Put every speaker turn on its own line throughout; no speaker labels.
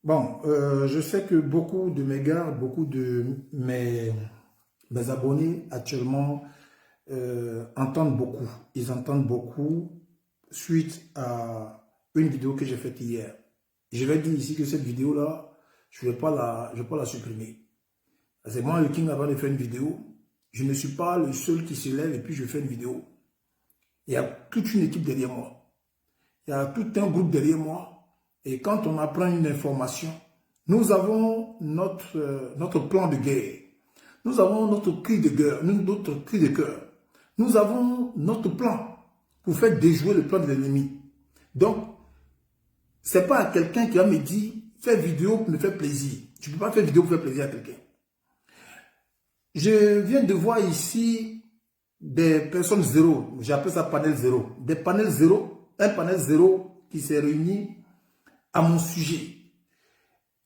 Bon, je sais que beaucoup de mes gars, beaucoup de mes abonnés actuellement entendent beaucoup. Ils entendent beaucoup suite à une vidéo que j'ai faite hier. Je vais dire ici que cette vidéo-là, je vais pas la supprimer. C'est moi le king avant de faire une vidéo. Je ne suis pas le seul qui se lève et puis je fais une vidéo. Il y a toute une équipe derrière moi. Il y a tout un groupe derrière moi. Et quand on apprend une information, nous avons notre plan de guerre. Nous avons notre cri de guerre, notre cri de cœur. Nous avons notre plan pour faire déjouer le plan de l'ennemi. Donc, ce n'est pas à quelqu'un qui va me dire, fais vidéo pour me faire plaisir. Tu ne peux pas faire vidéo pour faire plaisir à quelqu'un. Je viens de voir ici des personnes zéro, j'appelle ça panel zéro. Des panels zéro, un panel zéro qui s'est réuni à mon sujet,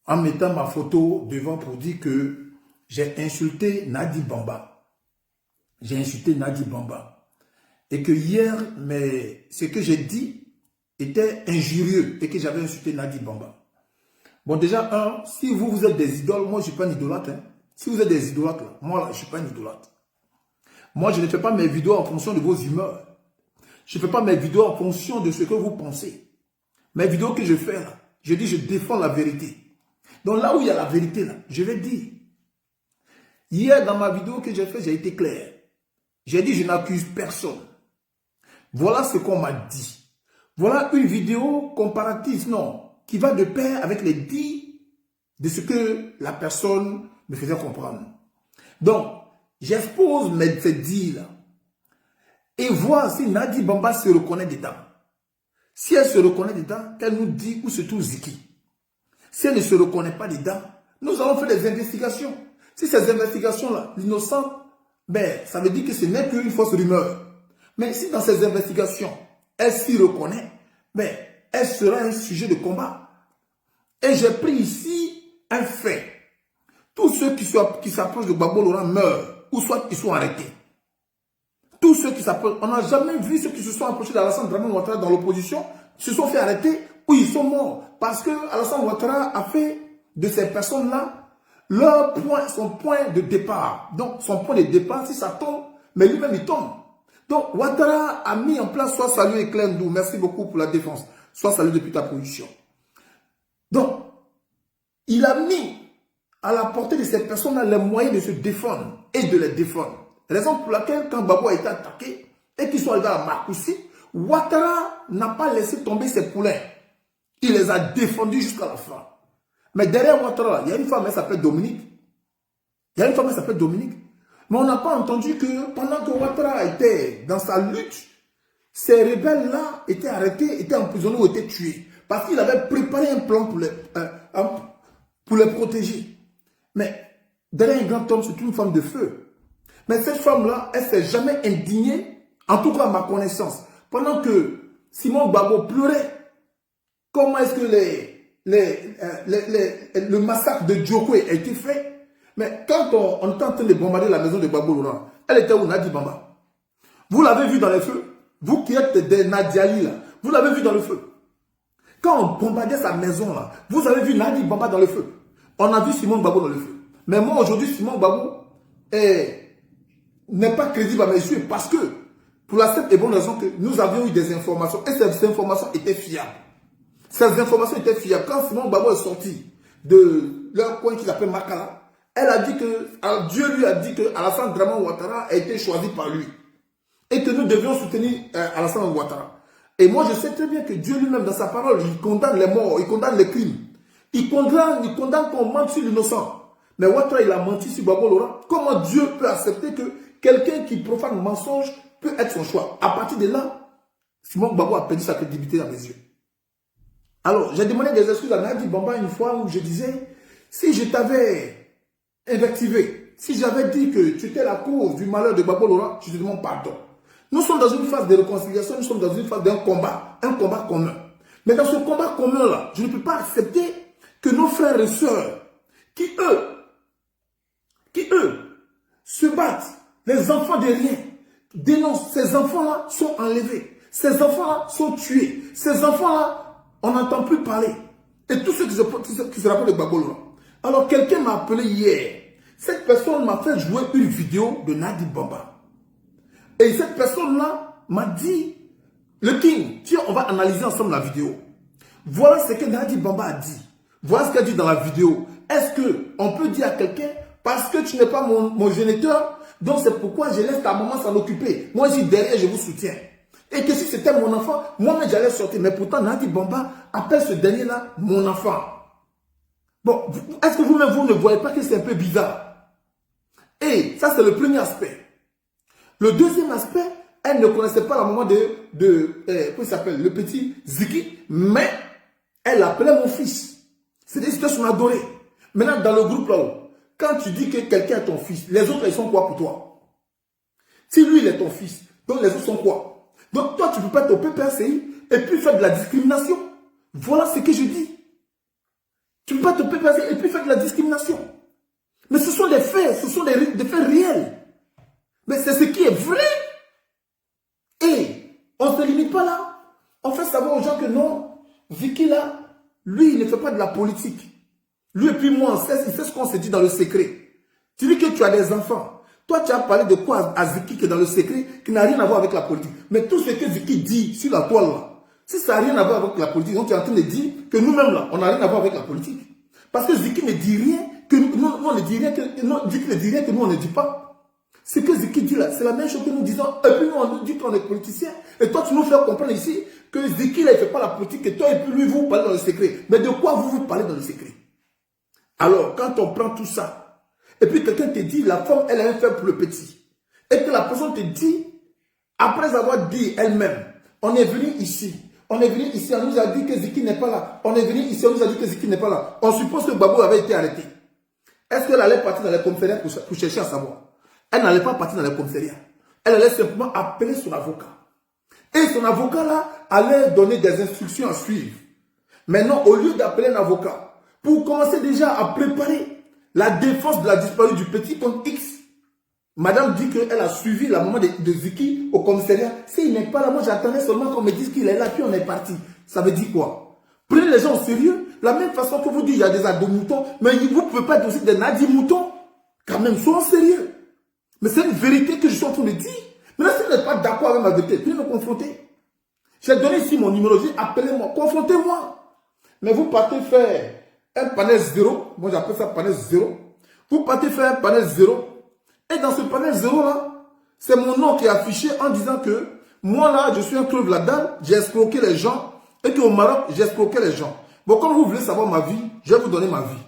en mettant ma photo devant pour dire que j'ai insulté Nadi Bamba. J'ai insulté Nadi Bamba. Et que hier, ce que j'ai dit était injurieux et que j'avais insulté Nadi Bamba. Bon, déjà, si vous êtes des idoles, moi je ne suis pas un idolâtre. Hein. Si vous êtes des idolâtres, moi je ne suis pas un idolâtre. Moi je ne fais pas mes vidéos en fonction de vos humeurs. Je ne fais pas mes vidéos en fonction de ce que vous pensez. Mes vidéos que je fais là, je dis je défends la vérité. Donc là où il y a la vérité là, je vais dire. Hier dans ma vidéo que j'ai fait, j'ai été clair. J'ai dit je n'accuse personne. Voilà ce qu'on m'a dit. Voilà une vidéo comparative, non, qui va de pair avec les dits de ce que la personne me faisait comprendre. Donc, j'expose ces dits là et voir si Nadi Bamba se reconnaît dedans. Si elle se reconnaît dedans, qu'elle nous dit où se trouve Ziki. Si elle ne se reconnaît pas dedans, nous allons faire des investigations. Si ces investigations-là, l'innocent, ça veut dire que ce n'est qu'une fausse rumeur. Mais si dans ces investigations, elle s'y reconnaît, elle sera un sujet de combat. Et j'ai pris ici un fait. Tous ceux qui s'approchent de Gbagbo Laurent meurent, ou soit ils sont arrêtés. Tous ceux qui s'approchent, on n'a jamais vu ceux qui se sont approchés d'Alassane Dramane Ouattara dans l'opposition, se sont fait arrêter ou ils sont morts. Parce que Alassane Ouattara a fait de ces personnes-là son point de départ. Donc son point de départ, si ça tombe, mais lui-même il tombe. Donc Ouattara a mis en place Sois salué et Claire Ndou. Merci beaucoup pour la défense. Sois salué depuis ta position. Donc, il a mis à la portée de ces personnes-là les moyens de se défendre et de les défendre. Raison pour laquelle, quand Gbagbo a été attaqué et qu'ils sont arrivés à Marcoussis, Ouattara n'a pas laissé tomber ses poulains. Il les a défendus jusqu'à la fin. Mais derrière Ouattara, il y a une femme, elle s'appelle Dominique. Mais on n'a pas entendu que pendant que Ouattara était dans sa lutte, ces rebelles-là étaient arrêtés, étaient emprisonnés ou étaient tués. Parce qu'il avait préparé un plan pour les protéger. Mais derrière un grand homme, c'est une femme de feu. Mais cette femme-là, elle ne s'est jamais indignée, en tout cas à ma connaissance. Pendant que Simon Gbagbo pleurait, comment est-ce que le massacre de Djokwe a été fait? Mais quand on était en train de bombarder la maison de Gbagbo Laurent, elle était où, Nadi Bamba? Vous l'avez vu dans les feux? Vous qui êtes des Nadiali là, vous l'avez vu dans le feu? Quand on bombardait sa maison là, vous avez vu Nadi Bamba dans le feu? On a vu Simon Gbagbo dans le feu. Mais moi aujourd'hui, Simon Gbagbo n'est pas crédible à mes yeux parce que, pour la simple et bonne raison que nous avions eu des informations et ces informations étaient fiables. Ces informations étaient fiables. Quand Simon Gbagbo est sorti de leur coin qu'il appelle Makala, elle a dit que, Dieu lui a dit que Alassane Dramane Ouattara a été choisi par lui. Et que nous devions soutenir Alassane Ouattara. Et moi je sais très bien que Dieu lui-même dans sa parole, il condamne les morts, il condamne les crimes. Il condamne qu'on mente sur l'innocent. Mais Ouattara il a menti sur Gbagbo Laurent. Comment Dieu peut accepter que quelqu'un qui profane le mensonge peut être son choix? À partir de là, Simon Gbagbo a perdu sa crédibilité dans mes yeux. Alors, j'ai demandé des excuses à Nadi Bamba une fois où je disais, si je t'avais invectivé, si j'avais dit que tu étais la cause du malheur de Gbagbo Laurent, je te demande pardon. Nous sommes dans une phase de réconciliation, nous sommes dans une phase d'un combat commun. Mais dans ce combat commun-là, je ne peux pas accepter que nos frères et sœurs, qui eux, se battent, les enfants de rien, dénoncent, ces enfants-là sont enlevés, ces enfants-là sont tués, ces enfants-là, on n'entend plus parler. Et tous ceux qui se rappellent de Gbagbo là. Alors, quelqu'un m'a appelé hier. Cette personne m'a fait jouer une vidéo de Nadi Bamba. Et cette personne-là m'a dit, le King, tiens, on va analyser ensemble la vidéo. Voilà ce que Nadi Bamba a dit. Voilà ce qu'elle dit dans la vidéo. Est-ce qu'on peut dire à quelqu'un, parce que tu n'es pas mon géniteur, donc c'est pourquoi je laisse ta maman s'en occuper. Moi, je suis derrière, je vous soutiens. Et que si c'était mon enfant, moi-même j'allais sortir. Mais pourtant, Nadi Bamba appelle ce dernier-là mon enfant. Bon, est-ce que vous-même, vous ne voyez pas que c'est un peu bizarre? Et ça, c'est le premier aspect. Le deuxième aspect, elle ne connaissait pas la maman comment il s'appelle, le petit Ziki, mais elle l'appelait mon fils. C'est son adoré. Maintenant, dans le groupe là-haut, quand tu dis que quelqu'un est ton fils, les autres, ils sont quoi pour toi? Si lui, il est ton fils, donc les autres sont quoi? Donc toi, tu ne peux pas être au PPRCI et puis faire de la discrimination. Voilà ce que je dis. Tu ne peux pas être au PPRCI et puis faire de la discrimination. Mais ce sont des faits, ce sont des faits réels. Mais c'est ce qui est vrai. Et on ne se limite pas là. On fait savoir aux gens que non, Vicky là, lui, il ne fait pas de la politique. Lui et puis moi, il sait ce qu'on s'est dit dans le secret. Tu dis que tu as des enfants. Toi, tu as parlé de quoi à Ziki qui est dans le secret, qui n'a rien à voir avec la politique. Mais tout ce que Ziki dit sur la toile là, si ça n'a rien à voir avec la politique, donc tu es en train de dire que nous-mêmes là, on n'a rien à voir avec la politique. Parce que Ziki ne dit rien que nous, on ne dit rien que Ziki ne dit rien que nous, on ne dit pas. Ce que Ziki dit là, c'est la même chose que nous disons. Et puis nous, on nous dit qu'on est politicien. Et toi, tu nous fais comprendre ici que Ziki là, il ne fait pas la politique. Et toi, et puis lui, vous parlez dans le secret. Mais de quoi vous parlez dans le secret? Alors, quand on prend tout ça, et puis quelqu'un te dit, la femme, elle a un fait pour le petit. Et que la personne te dit, après avoir dit elle-même, on est venu ici. On est venu ici, on nous a dit que Ziki n'est pas là. On est venu ici, on nous a dit que Ziki n'est pas là. On suppose que Gbagbo avait été arrêté. Est-ce qu'elle allait partir dans les commissariats pour chercher à savoir? Elle n'allait pas partir dans les commissariats. Elle allait simplement appeler son avocat. Et son avocat là, allait donner des instructions à suivre. Maintenant, au lieu d'appeler un avocat, pour commencer déjà à préparer la défense de la disparue du petit contre X, madame dit qu'elle a suivi la maman de Ziki au commissariat. S'il n'est pas là, moi j'attendais seulement qu'on me dise qu'il est là, puis on est parti. Ça veut dire quoi? Prenez les gens au sérieux. La même façon que vous dites, il y a des ado-moutons, mais vous ne pouvez pas être aussi des nadi-moutons. Quand même, soyons sérieux. Mais c'est une vérité que je suis en train de dire. Maintenant, si vous n'êtes pas d'accord avec ma vérité, venez me confronter. J'ai donné ici mon numéro, appelez-moi, confrontez-moi. Mais vous partez faire un panel 0, moi j'appelle ça panel 0. Vous partez faire un panel 0. Et dans ce panel 0 là, c'est mon nom qui est affiché en disant que moi là, je suis un club là-dedans, j'ai escroqué les gens et qu'au Maroc, j'ai escroqué les gens. Bon, comme vous voulez savoir ma vie, je vais vous donner ma vie.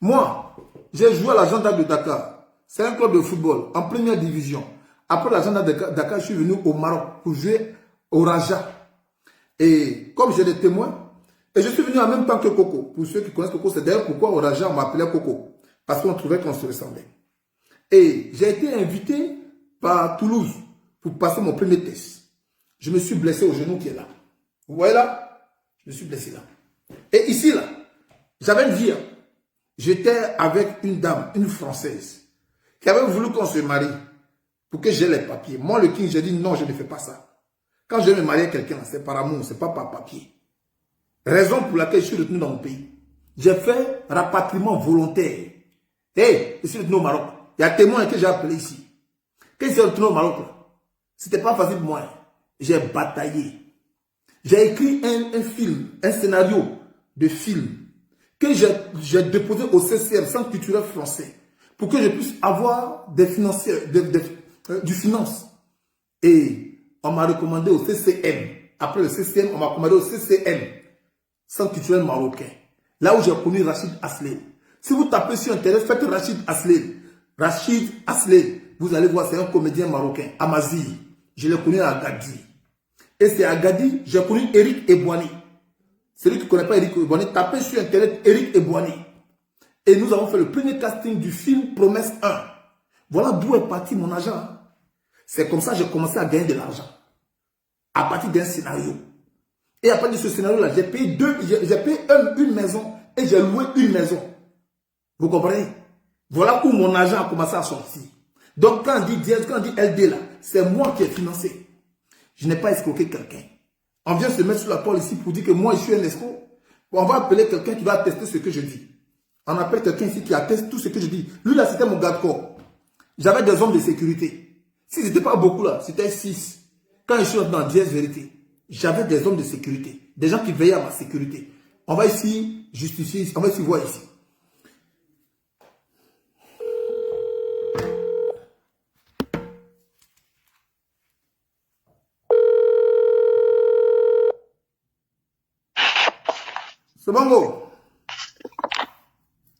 Moi, j'ai joué à la Gendarme de Dakar. C'est un club de football en première division. Après la Gendarme de Dakar, je suis venu au Maroc pour jouer au Raja. Et comme j'ai des témoins, et je suis venu en même temps que Coco. Pour ceux qui connaissent Coco, c'est d'ailleurs pourquoi au Raja, on m'appelait Coco. Parce qu'on trouvait qu'on se ressemblait. Et j'ai été invité par Toulouse pour passer mon premier test. Je me suis blessé au genou qui est là. Vous voyez là? Je me suis blessé là. Et ici là, j'avais une vie. J'étais avec une dame, une Française, qui avait voulu qu'on se marie pour que j'ai les papiers. Moi, le King, j'ai dit non, je ne fais pas ça. Quand je vais me marier à quelqu'un, c'est par amour, c'est pas par papier. Raison pour laquelle je suis retenu dans mon pays. J'ai fait rapatriement volontaire. Hey, je suis retenu au Maroc. Il y a témoin que j'ai appelé ici. Quand je suis retenu au Maroc, c'était pas facile pour moi. J'ai bataillé. J'ai écrit un film, un scénario de film que j'ai déposé au CCM, Centre culturel français, pour que je puisse avoir des financiers, du finance. Et on m'a recommandé au CCM. Après le CCM, on m'a recommandé au CCM, Centre culturel marocain. Là où j'ai connu Rachid Aslel. Si vous tapez sur Internet, faites Rachid Aslel. Rachid Aslel, vous allez voir, c'est un comédien marocain, Amazi. Je l'ai connu à Agadir. Et c'est à Agadir, j'ai connu Eric Ebouani. Celui qui ne connaît pas Eric Ebouani, tapez sur Internet Eric Ebouani. Et nous avons fait le premier casting du film Promesse 1. Voilà d'où est parti mon argent. C'est comme ça que j'ai commencé à gagner de l'argent. À partir d'un scénario. Et à partir de ce scénario-là, j'ai payé une maison et j'ai loué une maison. Vous comprenez? Voilà où mon argent a commencé à sortir. Donc quand on dit Diaz, quand on dit LD là, c'est moi qui ai financé. Je n'ai pas escroqué quelqu'un. On vient se mettre sur la toile ici pour dire que moi je suis un escroc. Bon, on va appeler quelqu'un qui va attester ce que je dis. On appelle quelqu'un ici qui atteste tout ce que je dis. Lui, là, c'était mon garde-corps. J'avais des hommes de sécurité. Si c'était pas beaucoup, là, c'était 6. Quand je suis rentré dans 10 vérités, j'avais des hommes de sécurité. Des gens qui veillaient à ma sécurité. On va ici justifier, on va ici voir ici. C'est bon, go.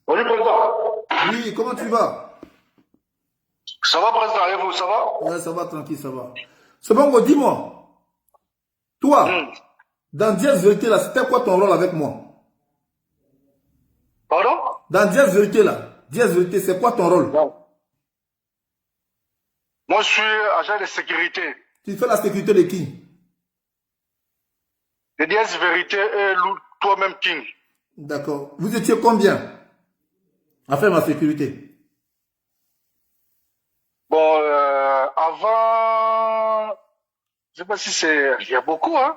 Oui, président.
Oui, comment tu vas?
Ça va, président, et vous, ça va?
Ouais, ça va, tranquille, ça va. C'est bon, go, dis-moi. Toi, dans 10 vérités, là, c'était quoi ton rôle avec moi?
Pardon?
Dans 10 vérités, là, 10 vérités, c'est quoi ton rôle?
Non. Moi, je suis agent de sécurité.
Tu fais la sécurité de qui?
De 10 vérités et toi-même, King.
D'accord. Vous étiez combien à faire ma sécurité?
Bon, avant, je sais pas si c'est, il y a beaucoup, hein.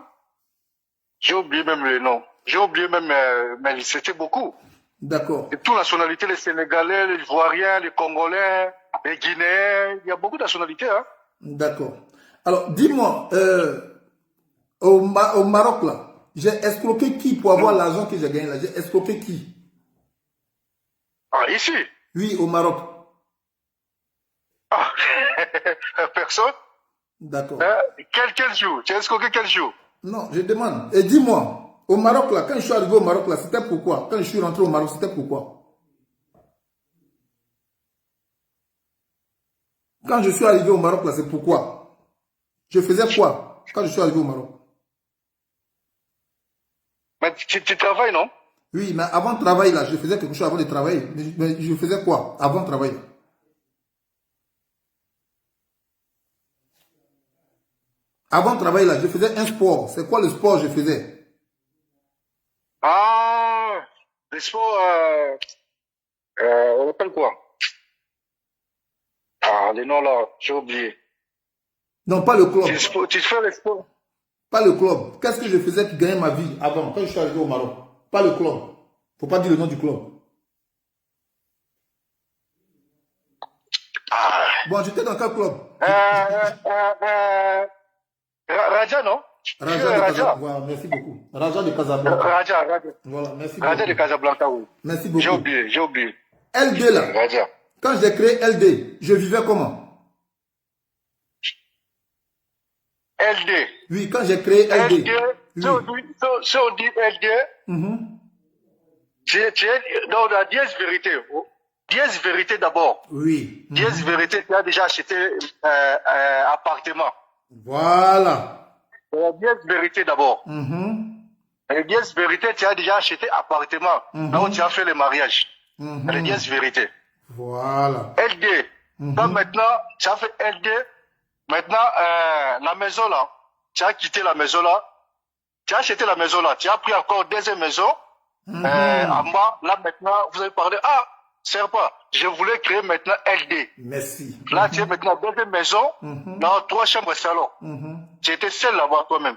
J'ai oublié même le nom. J'ai oublié même, mais c'était beaucoup.
D'accord.
De toutes nationalités, les Sénégalais, les Ivoiriens, les Congolais, les Guinéens, il y a beaucoup de nationalités, hein.
D'accord. Alors, dis-moi, au Maroc, là, j'ai escroqué qui pour avoir l'argent que j'ai gagné là? J'ai escroqué qui?
Ah, ici?
Oui, au Maroc.
Ah, personne?
D'accord.
Quel jour? Tu as escroqué quel jour?
Non, je demande. Et dis-moi, au Maroc, là, quand je suis arrivé au Maroc, là, c'était pourquoi? Quand je suis rentré au Maroc, c'était pourquoi? Quand je suis arrivé au Maroc, là, c'est pourquoi? Je faisais quoi quand je suis arrivé au Maroc?
Mais tu travailles, non?
Oui, mais avant de travailler, là, je faisais quelque chose avant de travailler. Mais je faisais quoi avant de travailler? Avant de travailler, là, je faisais un sport. C'est quoi le sport que je faisais?
Ah, les sports, on appelle quoi? Ah, les noms là, j'ai oublié.
Non, pas le club.
Tu fais les sports?
Pas le club. Qu'est-ce que je faisais pour gagner ma vie avant, quand je suis arrivé au Maroc? Pas le club. Faut pas dire le nom du club.
Ah,
Bon, j'étais dans quel club?
Raja, non?
Raja de Casablanca. Voilà, merci beaucoup. Raja de Casablanca.
Raja.
Voilà, merci beaucoup.
Raja de Casablanca, oui.
Merci beaucoup.
J'ai oublié.
LD là.
Raja.
Quand j'ai créé LD, je vivais comment?
LD.
Oui, quand j'ai créé LD.
Si on dit LD, tu es dans la 10 vérités. 10 vérités d'abord.
Oui.
10 vérités, tu as déjà acheté appartement.
Voilà.
La 10 vérités d'abord. Les 10 vérités, tu as déjà acheté appartement. Là où tu as fait le mariage. Les 10 vérités.
Voilà.
LD. Donc maintenant, tu as fait LD. Maintenant, la maison là, tu as quitté la maison là. Tu as acheté la maison là. Tu as pris encore deuxième maison. En bas, là maintenant, vous avez parlé. Ah, c'est pas. Je voulais créer maintenant LD.
Merci.
Là, tu es maintenant deuxième maison, dans 3 chambres et salon. Tu étais seul là-bas toi-même.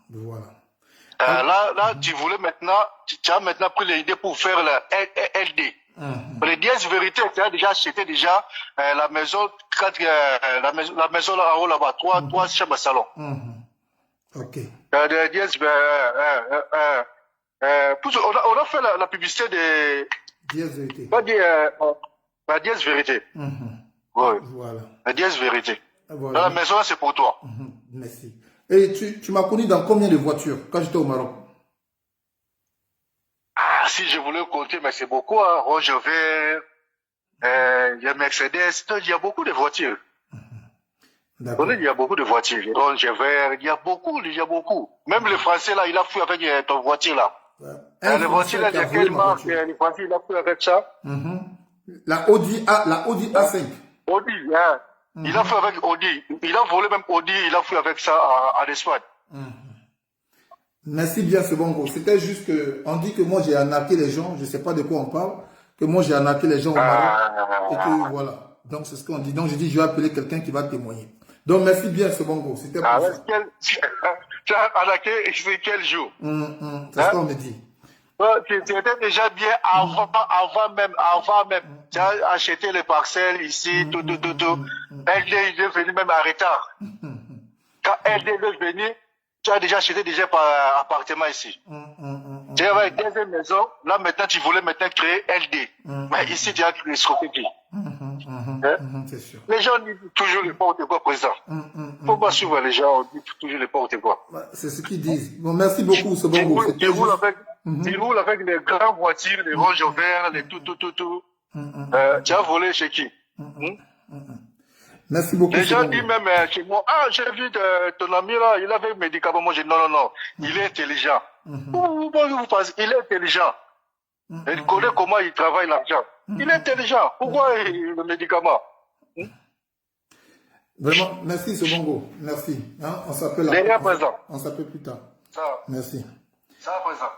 Voilà.
Là, tu voulais maintenant, tu as maintenant pris l'idée pour faire la LD. Les 10 vérités, tu as déjà acheté déjà la maison, la maison là en haut là-bas, 3 chambres et salon.
Ok.
Les 10, on a fait la publicité des
10 vérités.
Pas dire, la 10 vérités. Oui.
Voilà.
La 10 vérités.
Voilà.
Dans la maison, c'est pour toi.
Merci. Et tu m'as connu dans combien de voitures quand j'étais au Maroc?
Ah, si je voulais compter, mais c'est beaucoup. Hein. Range Rover, il y a Mercedes, il y a beaucoup de voitures.
D'accord.
Il y a beaucoup de voitures. Range Rover, il y a beaucoup. Même le français, là, il a fui avec ton voiture, là. Le voiture, là, il y a quelle marque? Le français, il a fui avec ça.
La Audi A5.
Audi, hein. Il a fait avec Audi. Il a volé même Audi, il a fait avec ça à Espagne.
Merci bien, c'est bon gros. C'était juste que, on dit que moi j'ai arnaqué les gens, je ne sais pas de quoi on parle, que moi j'ai arnaqué les gens au Maroc. Et que voilà. Donc c'est ce qu'on dit. Donc je dis, je vais appeler quelqu'un qui va témoigner. Donc merci bien, c'est bon gros. C'était pour ça.
Tu as arnaqué, c'est quel jour?
C'est ce qu'on me dit.
C'était déjà bien avant même. Tu as acheté les parcelles ici, tout. LD est venu même en retard. Quand LD est venu, tu as déjà acheté par appartement ici. Tu avais une deuxième maison, là maintenant tu voulais maintenant créer LD. Mais ici tu as créé Scopépi.
C'est sûr.
Les gens disent toujours n'importe quoi, président. Faut pas suivre les gens, on dit toujours n'importe quoi.
C'est ce qu'ils disent. Bon, merci beaucoup, c'est bon.
Tu roules avec les grandes voitures, les Range Rover, les tout. Tu as volé chez qui?
Merci beaucoup.
Les gens disent même chez moi, ah, j'ai vu ton ami là, il avait un médicament. Moi, j'ai dit non, il est intelligent. Vous pensez, il est intelligent. Il connaît comment il travaille l'argent. Il est intelligent. Pourquoi le médicament?
Vraiment, merci Sobongo. Merci. Hein, on s'appelle on s'appelle plus tard.
Ça.
Merci.
Ça, présent.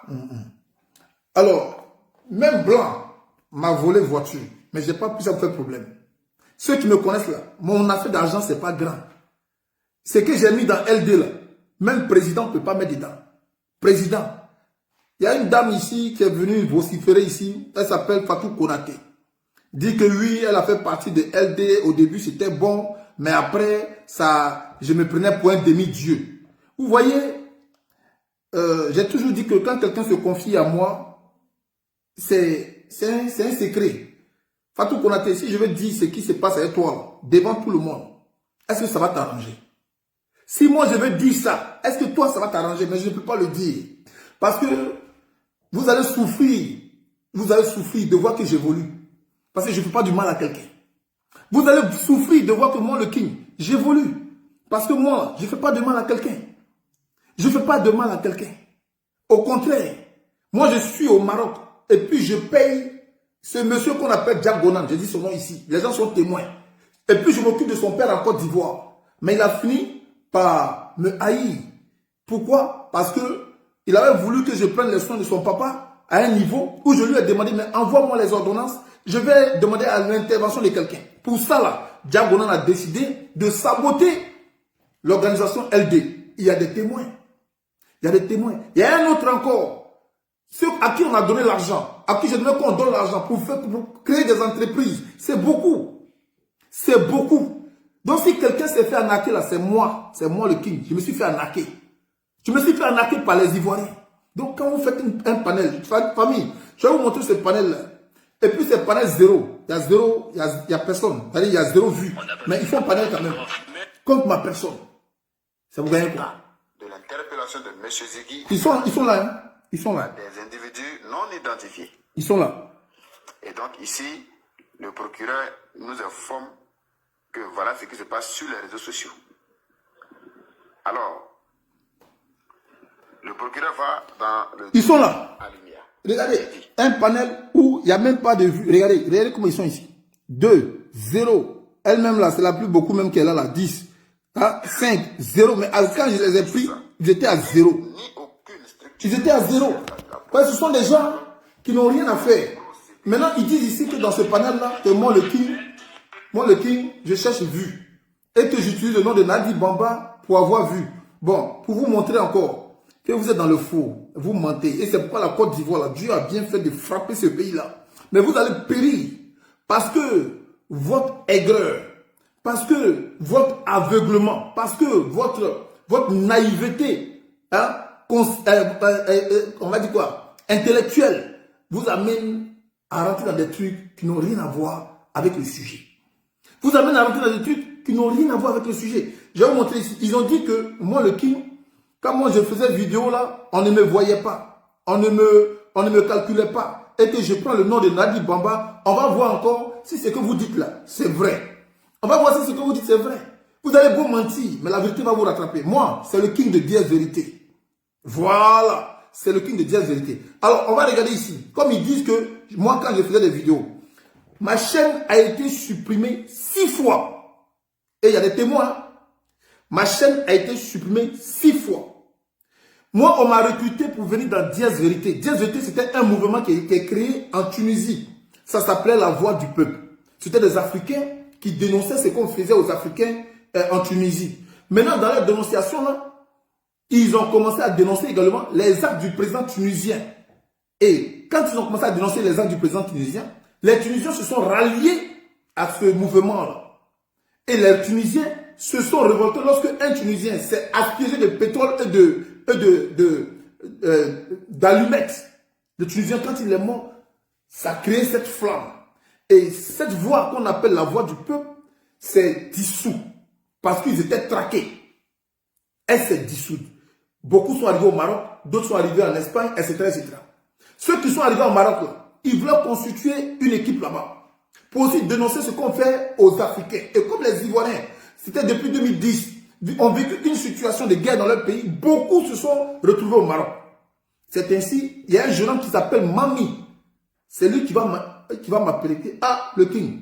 Alors, même Blanc m'a volé voiture, mais j'ai pas pu ça me faire problème. Ceux qui me connaissent là, mon affaire d'argent, c'est pas grand. Ce que j'ai mis dans LD là, même le président ne peut pas mettre dedans. Président. Il y a une dame ici qui est venue vociférer ici, elle s'appelle Fatou Konaté. Dit que oui, elle a fait partie de LD, au début c'était bon, mais après, ça, je me prenais pour un demi-dieu. Vous voyez, j'ai toujours dit que quand quelqu'un se confie à moi, c'est un secret. Fatou Konaté, si je veux dire ce qui se passe avec toi, devant tout le monde, est-ce que ça va t'arranger? Si moi je veux dire ça, est-ce que toi ça va t'arranger? Mais je ne peux pas le dire. Parce que vous allez souffrir de voir que j'évolue. Parce que je ne fais pas du mal à quelqu'un. Vous allez souffrir de voir que moi, le King, j'évolue. Parce que moi, je ne fais pas de mal à quelqu'un. Je ne fais pas de mal à quelqu'un. Au contraire, moi je suis au Maroc et puis je paye ce monsieur qu'on appelle Jack Gonan. Je dis son nom ici. Les gens sont témoins. Et puis je m'occupe de son père en Côte d'Ivoire. Mais il a fini par me haïr. Pourquoi? Parce que il avait voulu que je prenne les soins de son papa à un niveau où je lui ai demandé, mais envoie-moi les ordonnances, je vais demander à l'intervention de quelqu'un. Pour ça, là, Jack Gonan a décidé de saboter l'organisation LD. Il y a des témoins. Il y a des témoins. Il y a un autre encore. Ceux à qui on a donné l'argent, à qui je demande qu'on donne l'argent pour créer des entreprises, c'est beaucoup. C'est beaucoup. Donc si quelqu'un s'est fait arnaquer là, c'est moi le King. Je me suis fait arnaquer. Je me suis fait arnaquer par les Ivoiriens. Donc quand vous faites un panel, famille, je vais vous montrer ce panel là. Et puis c'est panel zéro. Il y a zéro, il y a personne. C'est-à-dire il y a zéro vue. Mais il faut un panel quand même. Contre ma personne. Ça vous gagne quoi?
De l'interpellation de M. Ziggy.
Ils sont là, hein. Ils sont là.
Des individus non identifiés.
Ils sont là.
Et donc ici, le procureur nous informe que voilà ce qui se passe sur les réseaux sociaux. Alors, le procureur va dans le...
Ils sont là.
À lumière.
Regardez, un panel où il n'y a même pas de vue. Regardez comment ils sont ici. 2, 0. Elle-même là, c'est la plus beaucoup même qu'elle a là. 10, 5, 0. Mais quand je les ai pris, ils étaient à 0. Ils étaient à 0. Parce que ce sont des gens qui n'ont rien à faire. Maintenant, ils disent ici que dans ce panel-là, que moi, le King, je cherche vue. Et que j'utilise le nom de Nadi Bamba pour avoir vu. Bon, pour vous montrer encore que vous êtes dans le faux, vous mentez. Et c'est pourquoi la Côte d'Ivoire, Dieu a bien fait de frapper ce pays-là. Mais vous allez périr. Parce que votre aigreur, parce que votre aveuglement, parce que votre naïveté, hein, on va dire quoi, intellectuelle, vous amène à rentrer dans des trucs qui n'ont rien à voir avec le sujet. Vous amène à rentrer dans des trucs qui n'ont rien à voir avec le sujet. Je vais vous montrer ici. Ils ont dit que moi, le King, quand moi je faisais vidéo là, on ne me voyait pas. On ne me calculait pas. Et que je prends le nom de Nadi Bamba, on va voir encore si ce que vous dites là, c'est vrai. On va voir si ce que vous dites, c'est vrai. Vous allez beau mentir, mais la vérité va vous rattraper. Moi, c'est le King de Diez Vérité. Voilà, c'est le King de Diez Vérité. Alors, on va regarder ici. Comme ils disent que, moi, quand je faisais des vidéos, ma chaîne a été supprimée 6 fois. Et il y a des témoins. Ma chaîne a été supprimée 6 fois. Moi, on m'a recruté pour venir dans Diez Vérité. Diez Vérité, c'était un mouvement qui est créé en Tunisie. Ça s'appelait la voix du peuple. C'était des Africains qui dénonçaient ce qu'on faisait aux Africains en Tunisie. Maintenant, dans leur dénonciation, là, ils ont commencé à dénoncer également les actes du président tunisien. Et quand ils ont commencé à dénoncer les actes du président tunisien, les Tunisiens se sont ralliés à ce mouvement-là. Et les Tunisiens se sont révoltés lorsque un Tunisien s'est aspiré de pétrole et d'allumettes. Le Tunisien, quand il est mort, ça a créé cette flamme. Et cette voix qu'on appelle la voix du peuple s'est dissoute parce qu'ils étaient traqués. Elle s'est dissoute. Beaucoup sont arrivés au Maroc, d'autres sont arrivés en Espagne, etc., etc. Ceux qui sont arrivés au Maroc, là, ils voulaient constituer une équipe là-bas pour aussi dénoncer ce qu'on fait aux Africains. Et comme les Ivoiriens, c'était depuis 2010, ont vécu une situation de guerre dans leur pays, beaucoup se sont retrouvés au Maroc. C'est ainsi, il y a un jeune homme qui s'appelle Mami. C'est lui qui va m'appeler. Ah, le King.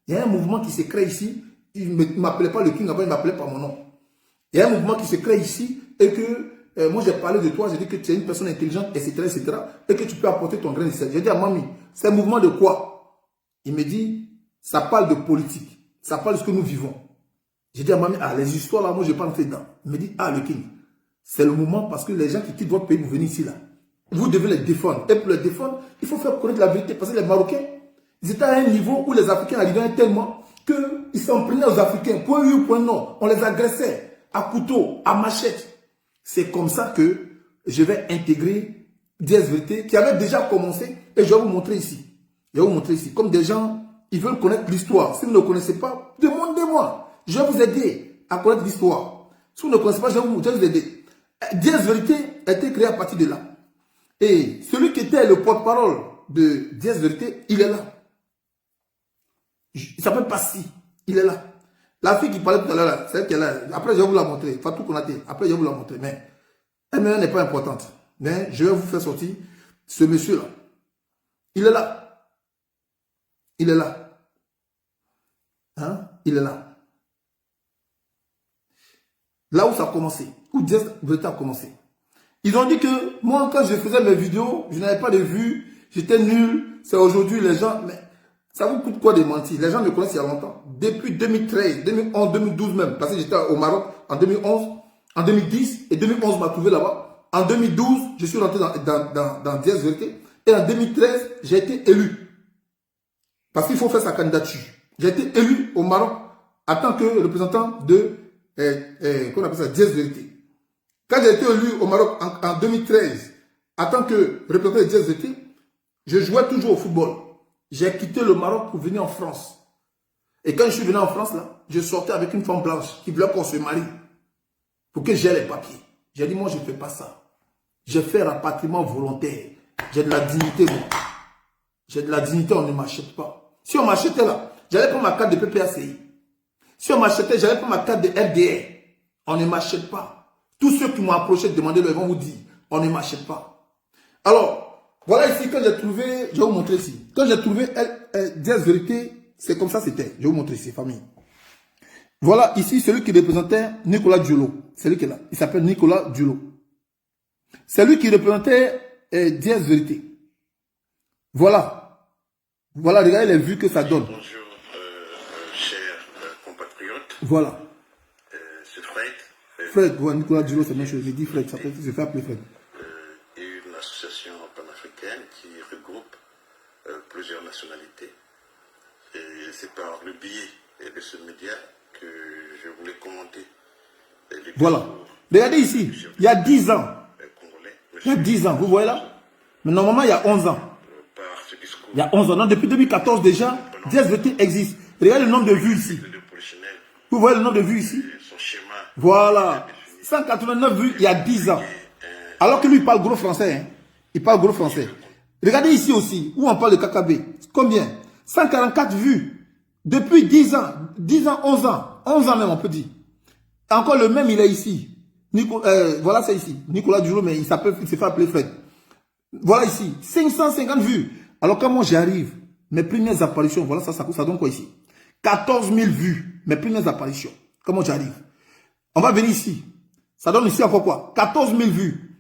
Il y a un mouvement qui se crée ici. Il ne m'appelait pas le King, avant il m'appelait par mon nom. Il y a un mouvement qui se crée ici et que moi j'ai parlé de toi, j'ai dit que tu es une personne intelligente, etc., etc. et que tu peux apporter ton grain de sel. J'ai dit à Mami, c'est un mouvement de quoi? Il me dit, ça parle de politique. Ça parle de ce que nous vivons. J'ai dit à Mami, ah, les histoires là, moi je n'ai pas entré dedans. Il me dit, ah, le King, c'est le moment parce que les gens qui quittent votre pays pour venir ici là, vous devez les défendre. Et pour les défendre, il faut faire connaître la vérité. Parce que les Marocains, ils étaient à un niveau où les Africains arrivaient tellement qu'ils s'en prenaient aux Africains. Point oui ou point non. On les agressait à couteau, à machette. C'est comme ça que je vais intégrer Diez Vérité qui avait déjà commencé. Et je vais vous montrer ici. Je vais vous montrer ici. Comme des gens, ils veulent connaître l'histoire. Si vous ne connaissez pas, demandez-moi. Je vais vous aider à connaître l'histoire. Si vous ne connaissez pas, je vais vous aider. Diez Vérité a été créé à partir de là. Et celui qui était le porte-parole de Diez Vérité, il est là. Il s'appelle Passy. Il est là. La fille qui parlait tout à l'heure, c'est elle qui est là. Après, je vais vous la montrer. Fatou Konaté. Après, je vais vous la montrer. Mais elle n'est pas importante. Mais je vais vous faire sortir ce monsieur-là. Il est là. Il est là. Hein? Il est là. Là où ça a commencé. Où Diez Vérité a commencé. Ils ont dit que moi, quand je faisais mes vidéos, je n'avais pas de vues, j'étais nul. C'est aujourd'hui les gens... Mais ça vous coûte quoi de mentir? Les gens me connaissent il y a longtemps. Depuis 2013, 2011, 2012 même. Parce que j'étais au Maroc en 2011, en 2010. Et 2011 m'a trouvé là-bas. En 2012, je suis rentré dans Diez Vérité. Et en 2013, j'ai été élu. Parce qu'il faut faire sa candidature. J'ai été élu au Maroc en tant que représentant de... qu'on appelle ça? Diez Vérité. Quand j'ai été élu au Maroc en 2013, en tant que représentant de Diez Vérité, je jouais toujours au football. J'ai quitté le Maroc pour venir en France. Et quand je suis venu en France, là, je sortais avec une femme blanche qui voulait qu'on se marie. Pour que j'aie les papiers. J'ai dit, moi, je ne fais pas ça. Je fais rapatriement volontaire. J'ai de la dignité, moi. J'ai de la dignité, on ne m'achète pas. Si on m'achetait là, j'allais prendre ma carte de PPACI. Si on m'achetait, j'allais prendre ma carte de RDR. On ne m'achète pas. Tous ceux qui m'ont approché de demander, ils vont vous dire, on ne m'achète pas. Alors, voilà ici, quand j'ai trouvé, je vais vous montrer ici. Quand j'ai trouvé Diez Vérité, c'est comme ça c'était. Je vais vous montrer ici, famille. Voilà ici, celui qui représentait Nicolas Diolo. C'est lui qui est là. Il s'appelle Nicolas Diolo. C'est lui qui représentait Diez Vérité. Voilà. Voilà, regardez les vues que ça donne.
Bonjour, chers compatriotes.
Voilà.
C'est Fred.
Fred, ouais, Nicolas Diolo, c'est la même chose. Je dis Fred, ça peut se faire appeler Fred.
Une association panafricaine qui regroupe plusieurs nationalités. Et c'est par le biais de ce média que je voulais commenter.
Voilà. Regardez ici, il y a 10 ans. Il y a 10 ans, vous voyez là? Mais normalement, il y a 11 ans. Il y a 11 ans. Donc, depuis 2014 déjà, Diez Vérité existe. Regardez le nombre de vues ici. Vous voyez le nombre de vues ici? Voilà. 189 vues il y a 10 ans. Alors que lui, il parle gros français. Hein. Il parle gros français. Regardez ici aussi, où on parle de KKB. Combien? 144 vues. Depuis 10 ans. 10 ans, 11 ans. 11 ans même, on peut dire. Encore le même, il est ici. Voilà, c'est ici. Nicolas Diolo, mais il s'est fait appeler Fred. Voilà ici. 550 vues. Alors, quand moi j'arrive, mes premières apparitions, voilà, ça donne quoi ici? 14 000 vues. Mes premières apparitions. Comment j'arrive? On va venir ici. Ça donne ici encore quoi? 14 000 vues.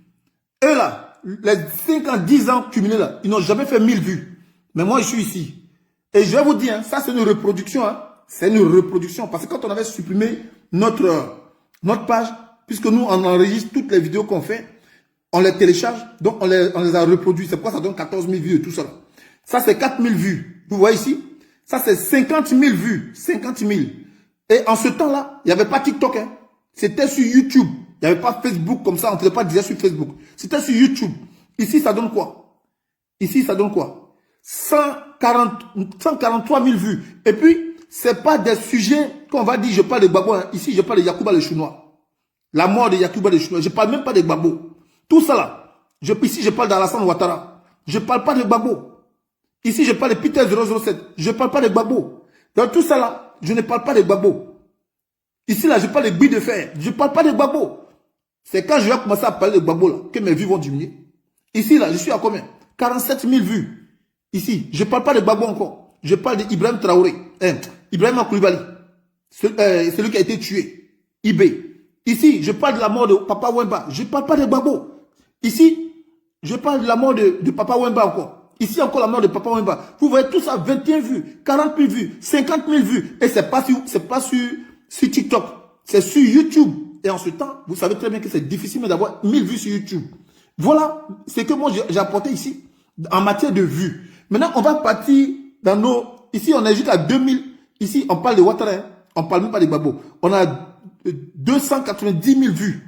Et là, les 5 ans, 10 ans cumulés là, ils n'ont jamais fait 1000 vues. Mais moi, je suis ici. Et je vais vous dire, hein, ça c'est une reproduction. Hein. C'est une reproduction. Parce que quand on avait supprimé notre page, puisque nous, on enregistre toutes les vidéos qu'on fait, On les télécharge, donc on les a reproduits. C'est pourquoi ça donne 14 000 vues et tout ça. Ça, c'est 4 000 vues. Vous voyez ici? Ça, c'est 50 000 vues. 50 000. Et en ce temps-là, il n'y avait pas TikTok. Hein. C'était sur YouTube. Il n'y avait pas Facebook comme ça. On ne faisait pas dire sur Facebook. C'était sur YouTube. Ici, ça donne quoi? Ici, ça donne quoi? 143 000 vues. Et puis, c'est pas des sujets qu'on va dire, je parle de Gbagbo. Hein. Ici, je parle de Yacouba le Chinois. La mort de Yacouba le Chinois. Je ne parle même pas de Gbagbo. Tout ça là. Ici, je parle d'Alassane Ouattara. Je ne parle pas de Gbagbo. Ici, je parle de Peter 007. Je ne parle pas de Gbagbo. Dans tout ça là, je ne parle pas de Gbagbo. Ici là, je parle de billes de fer. Je ne parle pas de Gbagbo. C'est quand je vais commencer à parler de Gbagbo là, que mes vues vont diminuer. Ici là, je suis à combien? 47 000 vues. Ici, je ne parle pas de Gbagbo encore. Je parle d'Ibrahim Traoré. Ibrahim Koulibaly. Celui qui a été tué. Ibé. Ici, je parle de la mort de Papa Wemba. Je ne parle pas de Gbagbo. Ici, je parle de la mort de Papa Wemba encore. Ici encore la mort de Papa Wemba. Vous voyez tout ça, 21 vues, 40 000 vues, 50 000 vues. Et c'est pas sur TikTok. C'est sur YouTube. Et en ce temps, vous savez très bien que c'est difficile d'avoir 1000 vues sur YouTube. Voilà ce que moi j'ai apporté ici en matière de vues. Maintenant, on va partir dans nos... Ici, on est juste à 2000. Ici, on parle de Ouattara. On ne parle même pas de Gbagbo. On a 290 000 vues.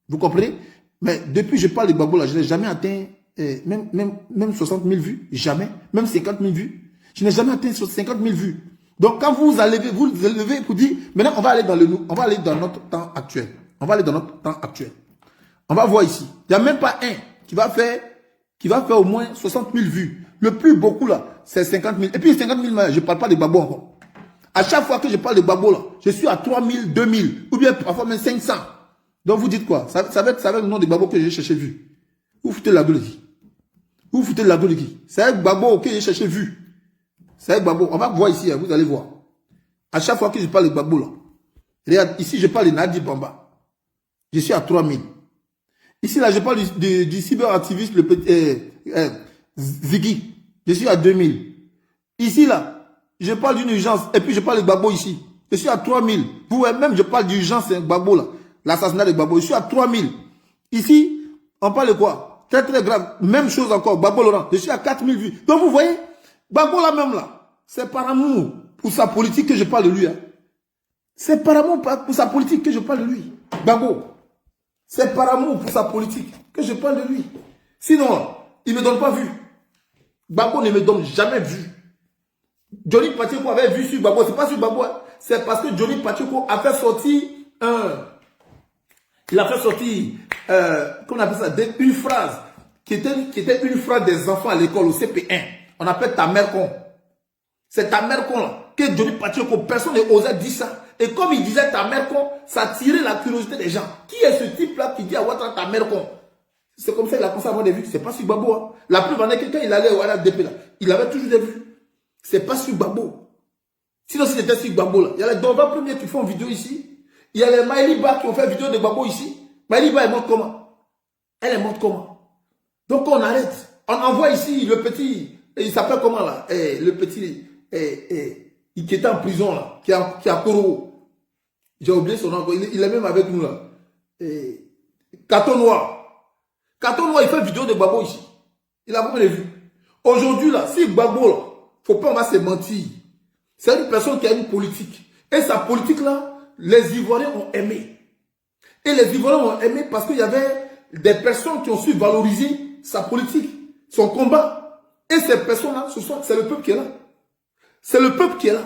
Vous comprenez? Mais depuis que je parle de Gbagbo, là, je n'ai jamais atteint même 60 000 vues. Jamais. Même 50 000 vues. Je n'ai jamais atteint 50 000 vues. Donc, quand vous levez pour dire, maintenant, on va aller dans notre temps actuel. On va aller dans notre temps actuel. On va voir ici. Il n'y a même pas un qui va faire au moins 60 000 vues. Le plus beaucoup, là, c'est 50 000. Et puis, 50 000, je ne parle pas de Gbagbo encore. À chaque fois que je parle de Gbagbo, là, je suis à 3 000, 2 000, ou bien parfois même 500. Donc, vous dites quoi? Ça va être le nom de Gbagbo que j'ai cherché vu. Vous foutez la gueule de qui? Vous foutez la gueule de qui? C'est avec Gbagbo que j'ai cherché vu. C'est avec Gbagbo. On va voir ici, hein, vous allez voir. À chaque fois que je parle de Gbagbo, là. Regarde, ici, je parle de Nadi Bamba. Je suis à 3 000. Ici, là, je parle du cyberactiviste, le petit, Ziggy. Je suis à 2 000. Ici, là, je parle d'une urgence. Et puis, je parle de Gbagbo ici. Je suis à 3 000. Vous voyez, même, je parle d'urgence, Gbagbo, là. L'assassinat de Gbagbo. Je suis à 3 000. Ici, on parle de quoi? Très, très grave. Même chose encore. Gbagbo Laurent. Je suis à 4 000 vues. Donc, vous voyez, Gbagbo, là, même, là. C'est par amour pour sa politique que je parle de lui, hein. C'est par amour pour sa politique que je parle de lui. Gbagbo. C'est par amour pour sa politique que je parle de lui. Sinon, il ne me donne pas vu. Gbagbo ne me donne jamais vu. Johnny Pacheco avait vu sur Gbagbo. C'est pas sur Gbagbo. Hein. C'est parce que Johnny Pacheco a fait sortir il a fait sortir, comment on appelle ça, une phrase qui était une phrase des enfants à l'école au CP1. On appelle ta mère con. C'est ta mère con là. Que Johnny Pacheco, personne n'osait dire ça. Et comme il disait ta mère con, ça tirait la curiosité des gens. Qui est ce type-là qui dit à Ouattara ta mère con? C'est comme ça qu'il a commencé à avoir des vues. C'est pas sur Gbagbo. Hein. La preuve en est que quand il allait au RDP là, il avait toujours des vues. C'est pas sur Gbagbo. Sinon, si c'était sur Gbagbo là, il y a les Dova premiers qui font une vidéo ici. Il y a les Maëliba qui ont fait une vidéo de Gbagbo ici. Maëliba est morte comment? Elle est morte comment? Donc on arrête. On envoie ici le petit, il s'appelle comment là? Le petit, qui était en prison là, qui a Koro. J'ai oublié son nom. Il est même avec nous là. Caton Noir. Caton Noir, il fait une vidéo de Gbagbo ici. Il a beaucoup de vues. Aujourd'hui là, si Gbagbo là, faut pas on va se mentir. C'est une personne qui a une politique. Et sa politique là, les Ivoiriens ont aimé. Et les Ivoiriens ont aimé parce qu'il y avait des personnes qui ont su valoriser sa politique, son combat. Et ces personnes-là, c'est le peuple qui est là. C'est le peuple qui est là.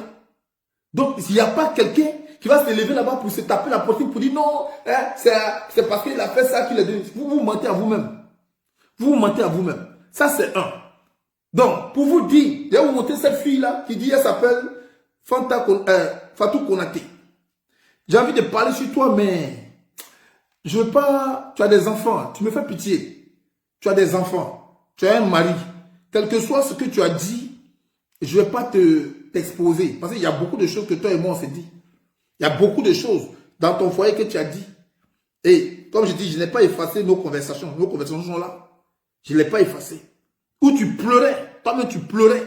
Donc, il n'y a pas quelqu'un qui va se lever là-bas pour se taper la poitrine pour dire non, hein, c'est parce qu'il a fait ça qu'il est devenu. Vous mentez à vous-même. Vous mentez à vous-même. Ça, c'est un. Donc, pour vous dire, il y a vous montrer cette fille-là qui dit, elle s'appelle Fatou Konaté. J'ai envie de parler sur toi, mais je veux pas. Tu as des enfants, tu me fais pitié. Tu as des enfants, tu as un mari. Quel que soit ce que tu as dit, je ne vais pas t'exposer. Parce qu'il y a beaucoup de choses que toi et moi on s'est dit. Il y a beaucoup de choses dans ton foyer que tu as dit. Et comme je dis, je n'ai pas effacé nos conversations. Nos conversations sont là. Je ne l'ai pas effacé. Où tu pleurais, toi-même tu pleurais.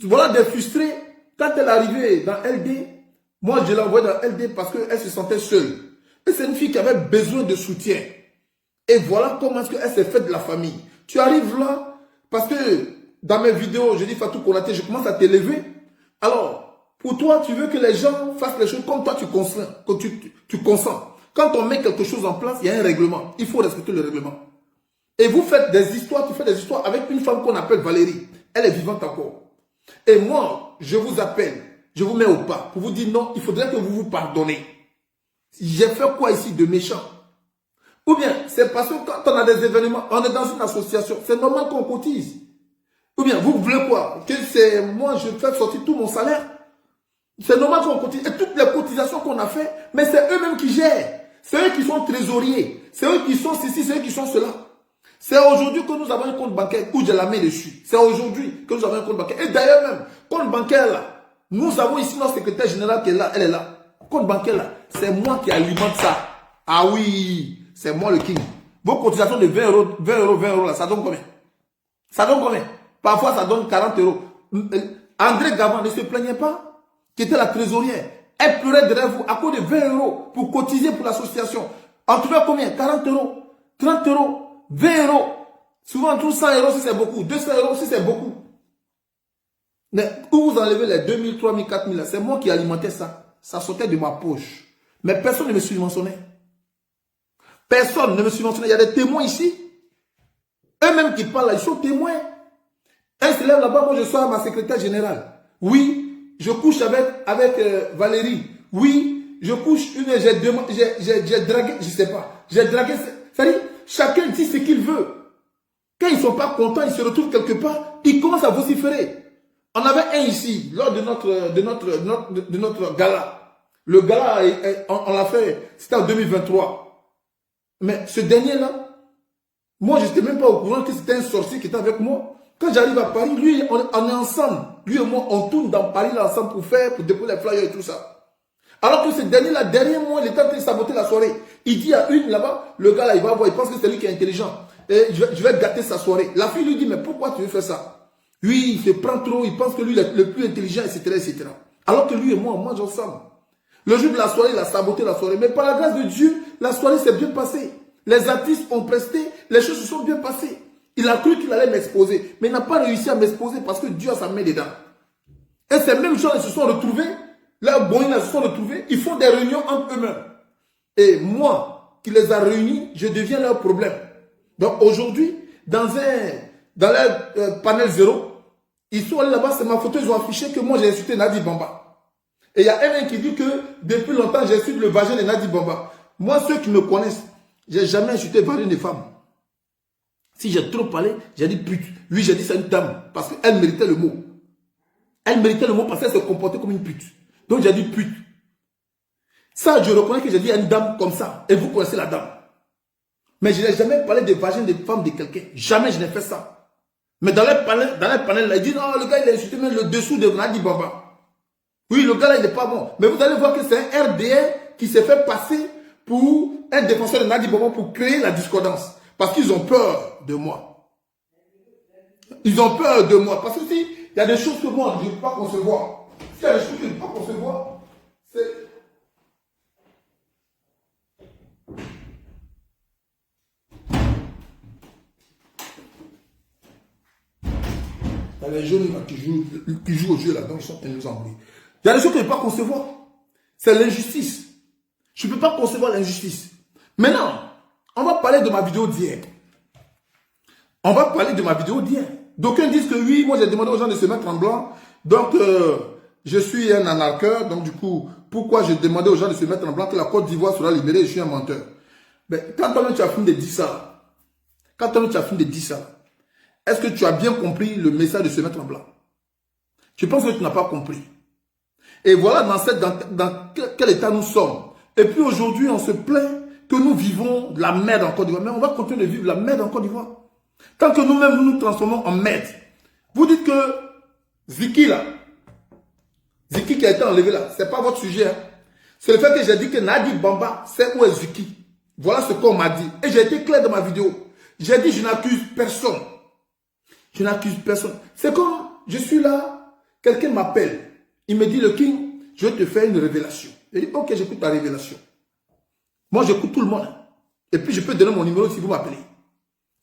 Voilà des frustrés. Quand elle est arrivée dans LD, moi je l'ai envoyée dans LD parce qu'elle se sentait seule. Et c'est une fille qui avait besoin de soutien. Et voilà comment est-ce qu'elle s'est faite de la famille. Tu arrives là, parce que dans mes vidéos, je dis Fatou Konaté, je commence à t'élever. Alors, pour toi, tu veux que les gens fassent les choses comme toi tu consens. Tu consens. Quand on met quelque chose en place, il y a un règlement. Il faut respecter le règlement. Et vous faites des histoires, tu fais des histoires avec une femme qu'on appelle Valérie. Elle est vivante encore. Et moi, je vous appelle, je vous mets au pas pour vous dire non, il faudrait que vous vous pardonnez. J'ai fait quoi ici de méchant? Ou bien, c'est parce que quand on a des événements, on est dans une association, c'est normal qu'on cotise. Ou bien, vous voulez quoi? Que c'est moi, je fais sortir tout mon salaire? C'est normal qu'on cotise. Et toutes les cotisations qu'on a fait, mais c'est eux-mêmes qui gèrent. C'est eux qui sont trésoriers. C'est eux qui sont ceci, c'est eux qui sont cela. C'est aujourd'hui que nous avons un compte bancaire où j'ai la main dessus. C'est aujourd'hui que nous avons un compte bancaire. Et d'ailleurs même, compte bancaire là, nous avons ici notre secrétaire général qui est là, elle est là. Compte bancaire là, c'est moi qui alimente ça. Ah oui, c'est moi le king. Vos cotisations de 20 euros là, ça donne combien? Ça donne combien? Parfois ça donne 40 euros. André Gavin ne se plaignait pas, qui était la trésorière. Elle pleurait derrière vous à cause de 20 euros pour cotiser pour l'association. En tout cas combien? 40 euros, 30 euros. 20 euros. Souvent, on trouve 100 euros si c'est beaucoup. 200 euros si c'est beaucoup. Mais où vous enlevez les 2000, 3000, 4000, c'est moi qui alimentais ça. Ça sortait de ma poche. Mais personne ne me subventionnait. Personne ne me subventionnait. Il y a des témoins ici. Eux-mêmes qui parlent là, ils sont témoins. Elle se lève là-bas, moi je sois ma secrétaire générale. Oui, je couche avec Valérie. Oui, je couche j'ai dragué, je sais pas. J'ai dragué, c'est-à-dire, chacun dit ce qu'il veut. Quand ils ne sont pas contents, ils se retrouvent quelque part, ils commencent à vociférer. On avait un ici, lors de notre gala. Le gala, on l'a fait, c'était en 2023. Mais ce dernier-là, moi, je n'étais même pas au courant que c'était un sorcier qui était avec moi. Quand j'arrive à Paris, lui, on est ensemble. Lui et moi, on tourne dans Paris là, ensemble pour déposer les flyers et tout ça. Alors que ce dernier-là, derrière moi, il est en train de saboter la soirée. Il dit à une là-bas, le gars là, il va voir, il pense que c'est lui qui est intelligent. Et je vais gâter sa soirée. La fille lui dit, mais pourquoi tu veux faire ça? Lui, il se prend trop, il pense que lui est le plus intelligent, etc., etc. Alors que lui et moi, on mange ensemble. Le jour de la soirée, il a saboté la soirée. Mais par la grâce de Dieu, la soirée s'est bien passée. Les artistes ont presté, les choses se sont bien passées. Il a cru qu'il allait m'exposer, mais il n'a pas réussi à m'exposer parce que Dieu a sa main dedans. Et ces mêmes gens, ils se sont retrouvés, là, bon, ils se sont retrouvés, ils font des réunions entre eux-mêmes. Et moi, qui les a réunis, je deviens leur problème. Donc aujourd'hui, dans leur panel 0, ils sont allés là-bas, c'est ma photo, ils ont affiché que moi j'ai insulté Nadi Bamba. Et il y a un qui dit que depuis longtemps, j'insulte le vagin de Nadi Bamba. Moi, ceux qui me connaissent, j'ai jamais insulté le vagin des femmes. Si j'ai trop parlé, j'ai dit pute. Lui, j'ai dit c'est une dame, parce qu'elle méritait le mot. Elle méritait le mot parce qu'elle se comportait comme une pute. Donc j'ai dit pute. Ça, je reconnais que j'ai dit à une dame comme ça. Et vous connaissez la dame. Mais je n'ai jamais parlé de vagin de femme de quelqu'un. Jamais je n'ai fait ça. Mais dans les panels, là, il dit non, le gars, il a insulté même le dessous de Nadi Bamba. Oui, le gars là, il n'est pas bon. Mais vous allez voir que c'est un RDR qui s'est fait passer pour un défenseur de Nadi Bamba pour créer la discordance. Parce qu'ils ont peur de moi. Ils ont peur de moi. Parce que si il y a des choses que moi, je ne peux pas concevoir. S'il y a des choses que je ne peux pas concevoir, c'est... Il y a les jeunes là, qui jouent au jeu là-dedans, ils nous embrouillent. Il y a des choses que je ne peux pas concevoir. C'est l'injustice. Je ne peux pas concevoir l'injustice. Maintenant, on va parler de ma vidéo d'hier. On va parler de ma vidéo d'hier. D'aucuns disent que oui, moi j'ai demandé aux gens de se mettre en blanc. Donc, je suis un anarcheur. Donc, du coup, pourquoi j'ai demandé aux gens de se mettre en blanc que la Côte d'Ivoire sera libérée? Je suis un menteur. Mais quand toi-même tu as fini de dire ça, est-ce que tu as bien compris le message de se mettre en blanc? Je pense que tu n'as pas compris. Et voilà dans quel état nous sommes. Et puis aujourd'hui, on se plaint que nous vivons de la merde en Côte d'Ivoire. Mais on va continuer de vivre la merde en Côte d'Ivoire. Tant que nous-mêmes, nous nous transformons en merde. Vous dites que Ziki là, Ziki qui a été enlevé là, c'est pas votre sujet. Hein. C'est le fait que j'ai dit que Nadi Bamba, c'est où est Ziki. Voilà ce qu'on m'a dit. Et j'ai été clair dans ma vidéo. J'ai dit, je n'accuse personne. Je n'accuse personne. C'est comme, je suis là, quelqu'un m'appelle. Il me dit, le King, je vais te faire une révélation. Je dis, ok, j'écoute ta révélation. Moi, j'écoute tout le monde. Et puis je peux donner mon numéro si vous m'appelez.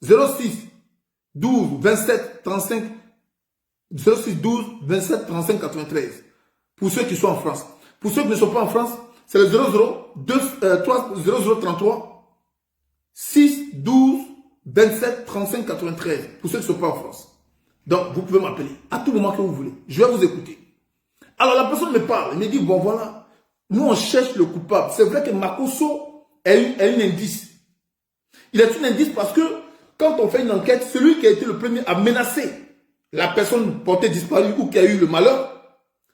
06 12 27 35 06 12 27 35 93. Pour ceux qui sont en France. Pour ceux qui ne sont pas en France, c'est le 0033 6 12 27 35 93. Pour ceux qui ne sont pas en France. Donc, vous pouvez m'appeler à tout moment que vous voulez. Je vais vous écouter. Alors, la personne me parle. Elle me dit, bon, voilà. Nous, on cherche le coupable. C'est vrai que Makosso est un indice. Il est un indice parce que quand on fait une enquête, celui qui a été le premier à menacer la personne portée disparue ou qui a eu le malheur,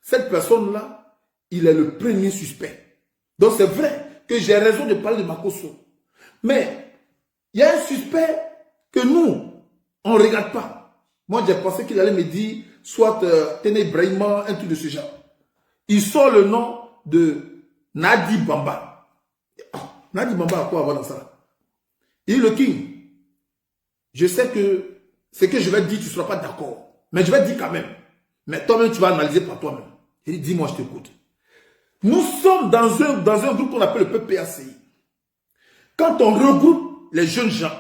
cette personne-là, il est le premier suspect. Donc, c'est vrai que j'ai raison de parler de Makosso. Mais, il y a un suspect que nous, on ne regarde pas. Moi, j'ai pensé qu'il allait me dire, soit Téné Brahima, un truc de ce genre. Il sort le nom de Nadi Bamba. Nadi Bamba a quoi avoir dans ça? Il dit, le King, je sais que ce que je vais te dire, tu ne seras pas d'accord. Mais je vais te dire quand même. Mais toi-même, tu vas analyser par toi-même. Il dit, dis-moi, je t'écoute. Nous sommes dans un groupe qu'on appelle le PPACI. Quand on regroupe les jeunes gens,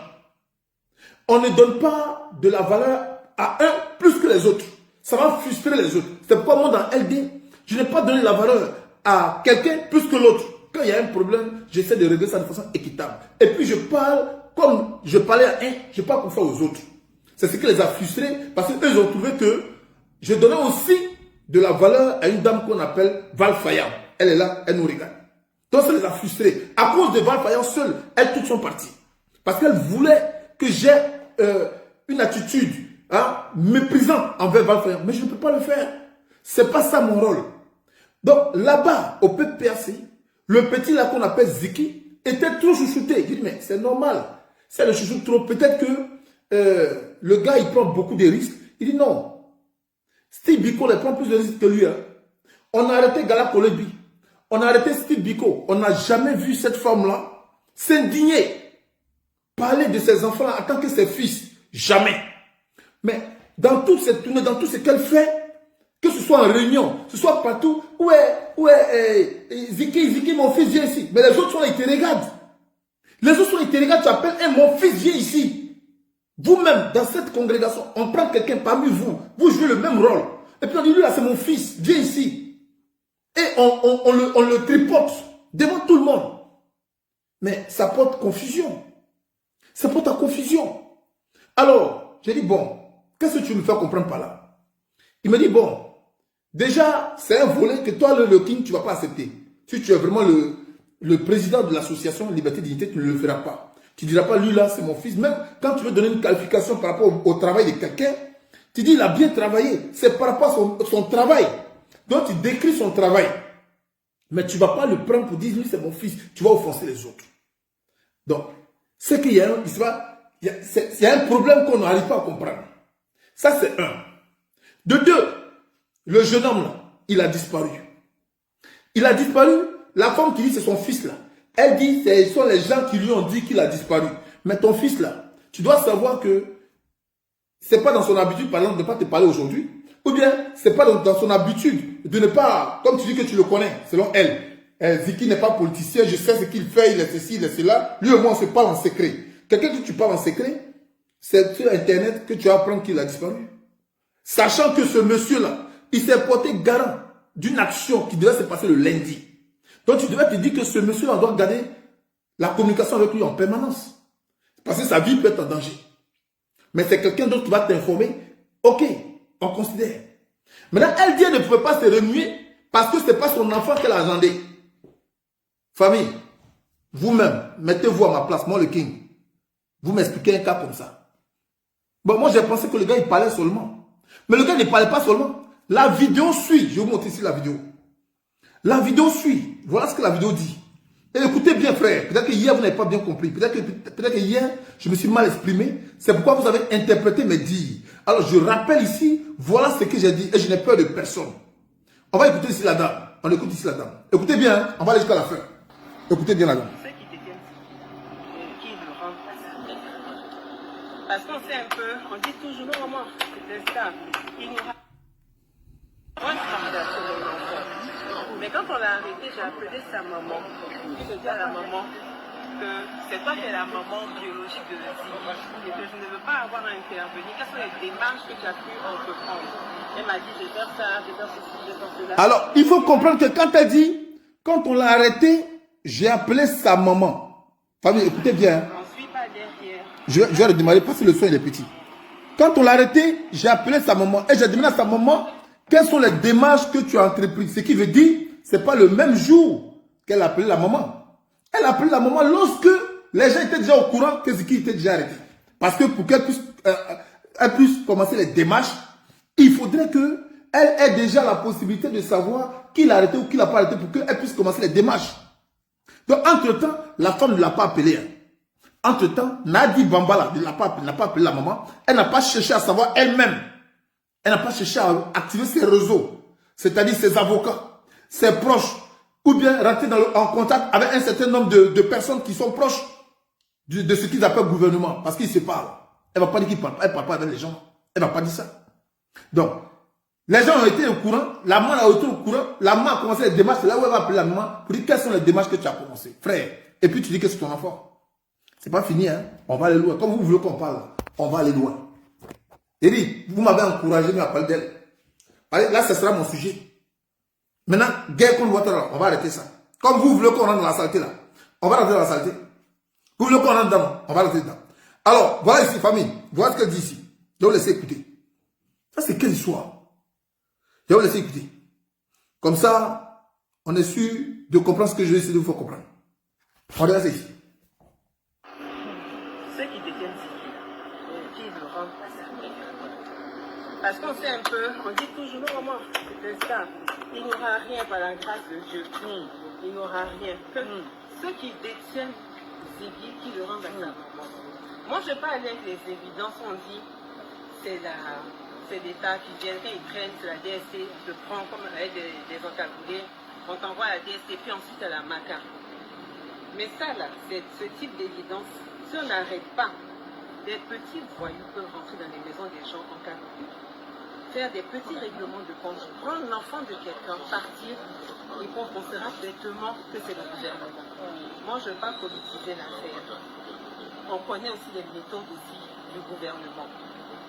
on ne donne pas de la valeur à un plus que les autres. Ça va frustrer les autres. C'est pourquoi moi dans LD, je n'ai pas donné la valeur à quelqu'un plus que l'autre. Quand il y a un problème, j'essaie de régler ça de façon équitable. Et puis je parle comme je parlais à un, je parle comme ça aux autres. C'est ce qui les a frustrés parce qu'eux ils ont trouvé que je donnais aussi de la valeur à une dame qu'on appelle Val Fayam. Elle est là, elle nous regarde. Donc ça les a frustrés. À cause de Val Fayam seule, elles toutes sont parties. Parce qu'elle voulait que j'ai une attitude méprisante envers Val Fayam. Mais je ne peux pas le faire. C'est pas ça mon rôle. Donc là-bas, au PPAC, le petit là qu'on appelle Ziki était trop chouchouté. Je dis mais c'est normal. C'est le chouchou trop. Peut-être que le gars il prend beaucoup de risques. Il dit non. Steve Biko il prend plus de risques que lui. Hein. On a arrêté Gala Kolebi. On a arrêté Steve Biko. On n'a jamais vu cette femme-là s'indigner. Parler de ses enfants en tant que ses fils. Jamais. Mais dans toute cette tournée, dans tout ce qu'elle fait, que ce soit en réunion, que ce soit partout, Ziki, mon fils, viens ici. Mais les autres sont là, ils te regardent. Les autres sont là, ils te regardent, tu appelles, mon fils, viens ici. Vous-même, dans cette congrégation, on prend quelqu'un parmi vous, vous jouez le même rôle. Et puis on dit, lui là, c'est mon fils, viens ici. Et on le tripote devant tout le monde. Mais ça porte confusion. Ça porte à confusion. Alors, j'ai dit, bon, qu'est-ce que tu me fais comprendre par là? Il me dit, bon, déjà, c'est un volet que toi, le King, tu ne vas pas accepter. Si tu es vraiment le président de l'association Liberté Dignité, tu ne le feras pas. Tu ne diras pas, lui là, c'est mon fils. Même quand tu veux donner une qualification par rapport au travail de quelqu'un, tu dis, il a bien travaillé. C'est par rapport à son travail. Donc, tu décris son travail. Mais tu ne vas pas le prendre pour dire, lui, c'est mon fils. Tu vas offenser les autres. Donc, c'est qu'il y a un problème qu'on n'arrive pas à comprendre. Ça, c'est un. De deux, le jeune homme, là, il a disparu. Il a disparu. La femme qui dit c'est son fils, là, elle dit ce sont les gens qui lui ont dit qu'il a disparu. Mais ton fils, là, tu dois savoir que c'est pas dans son habitude, par exemple, de ne pas te parler aujourd'hui. Ou bien, c'est pas dans son habitude de ne pas, comme tu dis que tu le connais, selon elle. Ziki n'est pas politicien, je sais ce qu'il fait, il est ceci, il est cela. Lui et moi, on se parle en secret. Quelqu'un que tu parles en secret, c'est sur Internet que tu vas apprendre qu'il a disparu. Sachant que ce monsieur-là, il s'est porté garant d'une action qui devait se passer le lundi. Donc tu devais te dire que ce monsieur-là doit garder la communication avec lui en permanence. Parce que sa vie peut être en danger. Mais c'est quelqu'un d'autre qui va t'informer. Ok, on considère. Maintenant, elle dit qu'elle ne pouvait pas se remuer parce que ce n'est pas son enfant qu'elle a agendé. Famille, vous-même, mettez-vous à ma place, moi le King. Vous m'expliquez un cas comme ça. Bon, moi j'ai pensé que le gars il parlait seulement. Mais le gars ne parlait pas seulement. La vidéo suit. Je vais vous montrer ici la vidéo. La vidéo suit. Voilà ce que la vidéo dit. Et écoutez bien frère. Peut-être que hier vous n'avez pas bien compris. Peut-être que hier je me suis mal exprimé. C'est pourquoi vous avez interprété mes dires. Alors je rappelle ici. Voilà ce que j'ai dit. Et je n'ai peur de personne. On va écouter ici la dame. On écoute ici la dame. Écoutez bien. Hein? On va aller jusqu'à la fin. Écoutez bien la dame.
Parce qu'on sait un peu, on dit toujours, non maman, c'était ça. Il nous mais quand on l'a arrêté, j'ai appelé sa maman. Je dis à la maman, que c'est toi qui es la maman biologique de Ziggy et que je ne veux pas avoir à intervenir. Quelles sont les démarches que tu as pu entreprendre? Elle m'a dit, je vais faire ça, je vais faire ceci, je vais faire cela.
Alors, il faut comprendre que quand elle dit, quand on l'a arrêté, j'ai appelé sa maman. Famille, écoutez bien. Hein.
On ne suit pas derrière.
Je vais redémarrer parce que le son il est petit. Quand on l'a arrêté, j'ai appelé sa maman et j'ai demandé à sa maman quelles sont les démarches que tu as entreprises. Ce qui veut dire, c'est pas le même jour qu'elle a appelé la maman. Elle a appelé la maman lorsque les gens étaient déjà au courant que Ziggy était déjà arrêté. Parce que pour qu'elle puisse commencer les démarches, il faudrait qu'elle ait déjà la possibilité de savoir qui l'a arrêté ou qui l'a pas arrêté pour qu'elle puisse commencer les démarches. Donc, entre-temps, la femme ne l'a pas appelé. Hein. Entre-temps, Nadi Bambala n'a pas appelé la maman. Elle n'a pas cherché à savoir elle-même. Elle n'a pas cherché à activer ses réseaux, c'est-à-dire ses avocats, ses proches, ou bien rentrer en contact avec un certain nombre de personnes qui sont proches de ce qu'ils appellent gouvernement, parce qu'ils se parlent. Elle ne va pas dire qu'ils parlent, elle ne parle pas avec les gens. Elle ne va pas dire ça. Donc, les gens ont été au courant, la maman a été au courant, la maman a commencé les démarches, c'est là où elle va appeler la maman pour dire quelles sont les démarches que tu as commencées, frère. Et puis tu dis que c'est ton enfant. C'est pas fini, hein. On va aller loin. Comme vous voulez qu'on parle, on va aller loin. Eric, vous m'avez encouragé à parler d'elle. Allez, là, ce sera mon sujet. Maintenant, guerre contre Ouattara, on va arrêter ça. Comme vous voulez qu'on rentre dans la saleté là, on va rentrer dans la saleté. Vous voulez qu'on rentre dedans, on va rentrer dedans. Alors, voilà ici, famille, voilà ce qu'elle dit ici. Je vais vous laisser écouter. Ça, c'est quelle histoire? Je vais vous laisser écouter. Comme ça, on est sûr de comprendre ce que je vais essayer de vous faire comprendre. On regarde ça ici.
Ceux qui détiennent Ziggy, qui le rendent à sa mère. Parce qu'on sait un peu, on dit toujours, non, maman, c'est ça. Il n'aura rien par la grâce de Dieu. Il n'aura rien. Que ceux qui détiennent Ziggy, qui le rendent à sa maman. Moi, je ne vais pas aller avec les évidences, on dit, c'est l'État qui vient, quand ils prennent, c'est la DST, on te prend comme avec des encagoulés, on t'envoie à la DST, puis ensuite à la MACA. Mais ça, là, c'est ce type d'évidence. Si on n'arrête pas, des petits voyous peuvent rentrer dans les maisons des gens en cagoulés, faire des petits règlements de compte, prendre l'enfant de quelqu'un, partir, et qu'on pensera bêtement que c'est le gouvernement. Moi, je ne veux pas politiser l'affaire. On connaît aussi les méthodes aussi du gouvernement.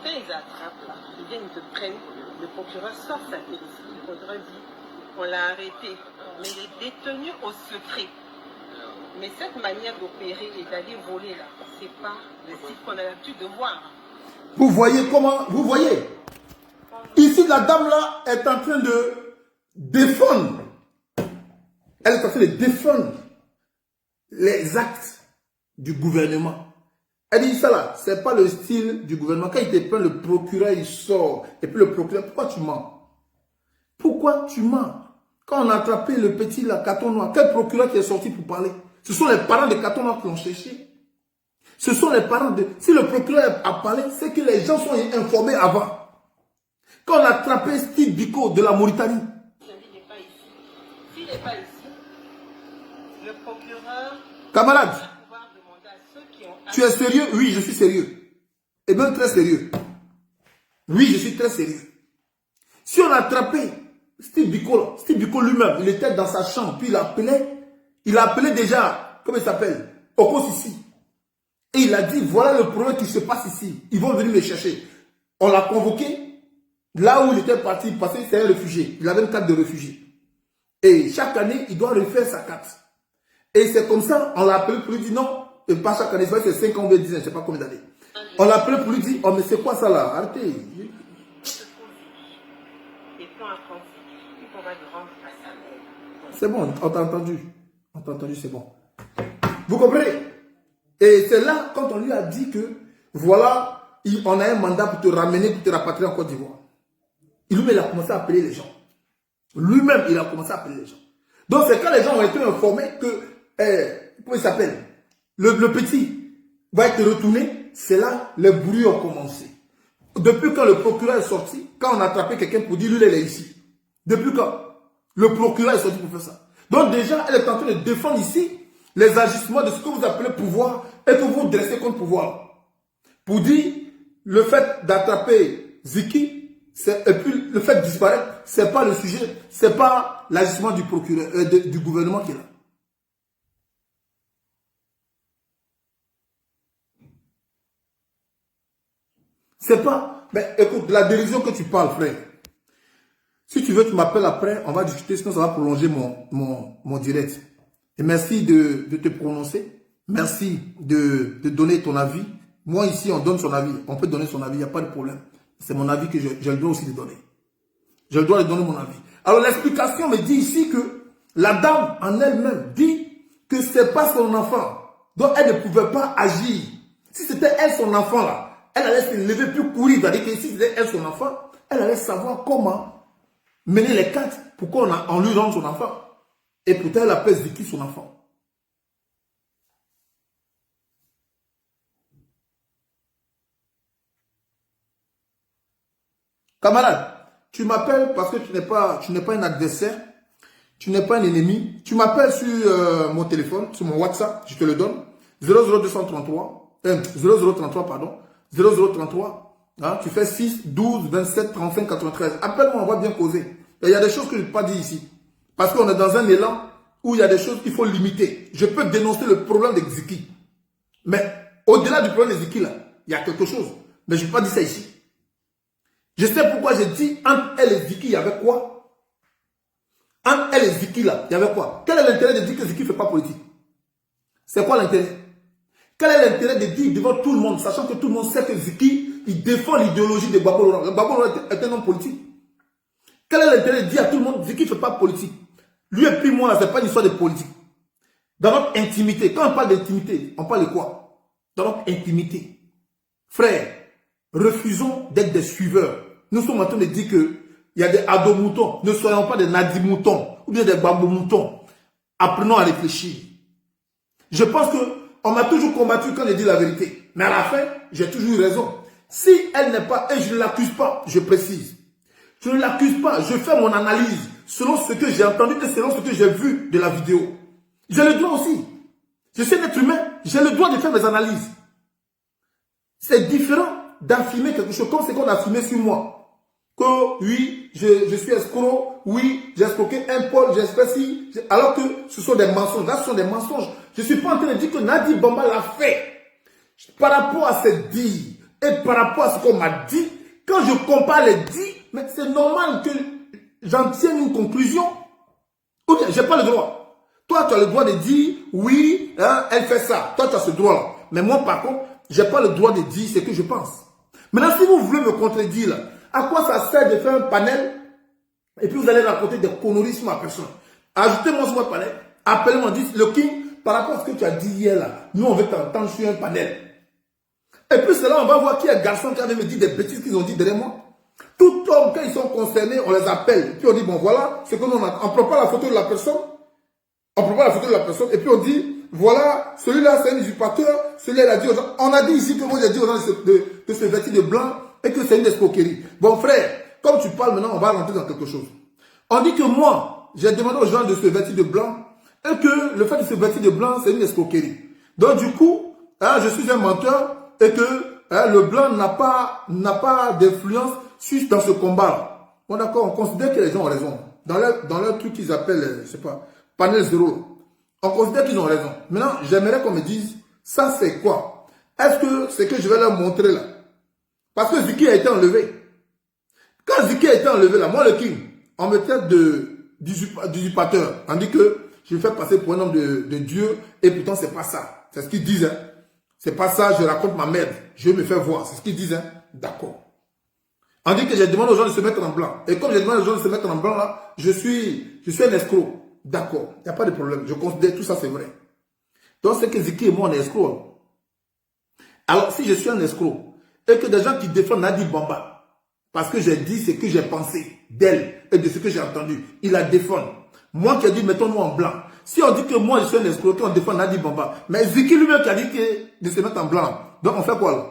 Quand ils attrapent, là, ils viennent, ils te prennent, le procureur sort sa télé. Le procureur dit, on l'a arrêté, mais il est détenu au secret. Mais cette manière d'opérer et d'aller voler là, c'est pas le type qu'on a l'habitude de voir.
Vous voyez comment, vous voyez. Ici, la dame là est en train de défendre. Elle est en train de défendre les actes du gouvernement. Elle dit ça là, c'est pas le style du gouvernement. Quand il te prend, le procureur il sort. Et puis le procureur, pourquoi tu mens? Pourquoi tu mens? Quand on a attrapé le petit là, Carton Noir, quel procureur qui est sorti pour parler? Ce sont les parents de Carton Noir qui l'ont cherché. Ce sont les parents de... Si le procureur a parlé, c'est que les gens sont informés avant. Quand on a attrapé Steve Biko de la Mauritanie.
Il n'est pas ici. S'il n'est pas ici, le procureur...
Camarade,
ont...
tu es sérieux? Oui, je suis sérieux. Et même très sérieux. Oui, je suis très sérieux. Si on a attrapé Steve Biko lui-même, il était dans sa chambre, puis il a appelé déjà, comment il s'appelle? Oko Sissi. Et il a dit, voilà le problème qui se passe ici. Ils vont venir me chercher. On l'a convoqué. Là où il était parti, parce que c'est un réfugié. Il avait une carte de réfugié. Et chaque année, il doit refaire sa carte. Et c'est comme ça, on l'a appelé pour lui dire non. Et pas chaque année, c'est 5 ans ou 10 ans, je ne sais pas combien d'années. On l'a appelé pour lui dire, oh mais c'est quoi ça là? Arrêtez.
Et quand après, on va le rendre à sa mère.
C'est bon, on t'a entendu. On t'a entendu, c'est bon. Vous comprenez? Et c'est là, quand on lui a dit que, voilà, on a un mandat pour te ramener, pour te rapatrier en Côte d'Ivoire. Lui-même, il a commencé à appeler les gens. Lui-même, il a commencé à appeler les gens. Donc, c'est quand les gens ont été informés que, comment il s'appelle? Le petit va être retourné, c'est là, les bruits ont commencé. Depuis quand le procureur est sorti, quand on a attrapé quelqu'un pour dire, lui, il est ici. Depuis quand le procureur est sorti pour faire ça. Donc, déjà, elle est en train de défendre ici les agissements de ce que vous appelez pouvoir et que vous dressez contre pouvoir. Pour dire, le fait d'attraper Ziggy, et puis le fait de disparaître, c'est pas le sujet, c'est pas l'agissement du procureur, du gouvernement qui est là. C'est pas... Mais écoute, la dérision que tu parles, frère. Si tu veux, tu m'appelles après, on va discuter, sinon ça va prolonger mon direct. Et merci de te prononcer. Merci de donner ton avis. Moi, ici, on donne son avis. On peut donner son avis, il n'y a pas de problème. C'est mon avis que je le dois aussi de donner. Je dois lui donner mon avis. Alors, l'explication me dit ici que la dame en elle-même dit que c'est pas son enfant. Donc, elle ne pouvait pas agir. Si c'était elle, son enfant, là, elle allait se lever plus courir. C'est-à-dire que si c'était elle, son enfant, elle allait savoir comment mener les cartes pour qu'on lui rende son enfant. Et pourtant, elle appelle Ziki son enfant. Camarade, tu m'appelles parce que tu n'es pas un adversaire, tu n'es pas un ennemi. Tu m'appelles sur mon téléphone, sur mon WhatsApp, je te le donne. 0033, pardon. 0033. Hein, tu fais 6, 12, 27, 35, 93. Appelle-moi, on va bien causer. Et il y a des choses que je n'ai pas dit ici. Parce qu'on est dans un élan où il y a des choses qu'il faut limiter. Je peux dénoncer le problème de Ziki. Mais au-delà du problème de Ziki, là, il y a quelque chose. Mais je ne vais pas dire ça ici. Je sais pourquoi j'ai dit entre elle et Ziki, il y avait quoi? Entre elle et Ziki, là, il y avait quoi? Quel est l'intérêt de dire que Ziki ne fait pas politique? C'est quoi l'intérêt? Quel est l'intérêt de dire devant tout le monde, sachant que tout le monde sait que Ziki, il défend l'idéologie de Gbagbo Laurent. Gbagbo Laurent est un homme politique. Quel est l'intérêt de dire à tout le monde, Ziki ne fait pas politique? Lui et puis moi, ce n'est pas une histoire de politique. Dans notre intimité, quand on parle d'intimité, on parle de quoi? Dans notre intimité. Frère, refusons d'être des suiveurs. Nous sommes en train de dire qu'il y a des ado-moutons. Ne soyons pas des nadi-moutons ou bien des babo-moutons. Apprenons à réfléchir. Je pense qu'on m'a toujours combattu quand je dis la vérité. Mais à la fin, j'ai toujours eu raison. Si elle n'est pas, et je ne l'accuse pas, je précise. Je ne l'accuse pas, je fais mon analyse selon ce que j'ai entendu et selon ce que j'ai vu de la vidéo. J'ai le droit aussi. Je suis un être humain, j'ai le droit de faire mes analyses. C'est différent d'affirmer quelque chose comme ce qu'on a affirmé sur moi. Que oui, je suis escroc, oui, j'ai escroqué un Paul, j'ai escroqué, alors que ce sont des mensonges. Là, ce sont des mensonges. Je ne suis pas en train de dire que Nadi Bamba l'a fait. Par rapport à cette dits et par rapport à ce qu'on m'a dit, quand je compare les dits, mais c'est normal que j'en tienne une conclusion. Ou bien, je n'ai pas le droit. Toi, tu as le droit de dire, oui, hein, elle fait ça. Toi, tu as ce droit-là. Mais moi, par contre, je n'ai pas le droit de dire ce que je pense. Maintenant, si vous voulez me contredire, là, à quoi ça sert de faire un panel et puis vous allez raconter des conneries sur ma personne? Ajoutez-moi sur mon panel, appelez-moi, dites le King, par rapport à ce que tu as dit hier, là, nous, on veut t'entendre sur un panel. Et puis, c'est là, on va voir qui est le garçon qui avait me dit des bêtises qu'ils ont dit derrière moi. Tout homme, quand ils sont concernés, on les appelle. Puis on dit, bon, voilà, c'est que nous, on ne prend pas la photo de la personne. On prend pas la photo de la personne. Et puis on dit, voilà, celui-là, c'est un usurpateur. Celui-là, il a dit aux gens. On a dit ici que moi, j'ai dit aux gens de se vêtir de blanc et que c'est une escroquerie. Bon, frère, comme tu parles maintenant, on va rentrer dans quelque chose. On dit que moi, j'ai demandé aux gens de se vêtir de blanc et que le fait de se vêtir de blanc, c'est une escroquerie. Donc, du coup, hein, je suis un menteur et que hein, le blanc n'a pas d'influence dans ce combat-là. Bon, d'accord, on considère que les gens ont raison. Dans leur truc qu'ils appellent, je sais pas, panel zéro, on considère qu'ils ont raison. Maintenant, j'aimerais qu'on me dise, ça c'est quoi? Est-ce que c'est que je vais leur montrer là? Parce que Ziki a été enlevé. Quand Ziki a été enlevé là, moi le King, on me traite d'usurpateur. On dit que je me fais passer pour un homme de Dieu et pourtant c'est pas ça. C'est ce qu'ils disent. Hein. C'est pas ça, je raconte ma merde. Je me fais voir. C'est ce qu'ils disent. Hein. D'accord. On dit que je demande aux gens de se mettre en blanc. Et comme je demande aux gens de se mettre en blanc là, je suis un escroc. D'accord. Il n'y a pas de problème. Je considère tout ça c'est vrai. Donc c'est que Ziki et moi on est escrocs. Alors si je suis un escroc, et que des gens qui défendent Nadi Bamba, parce que j'ai dit ce que j'ai pensé d'elle et de ce que j'ai entendu, ils la défendent. Moi qui ai dit, mettons-nous en blanc. Si on dit que moi je suis un escroc, on défend Nadi Bamba, mais Ziki lui-même qui a dit que de se mettre en blanc, donc on fait quoi là?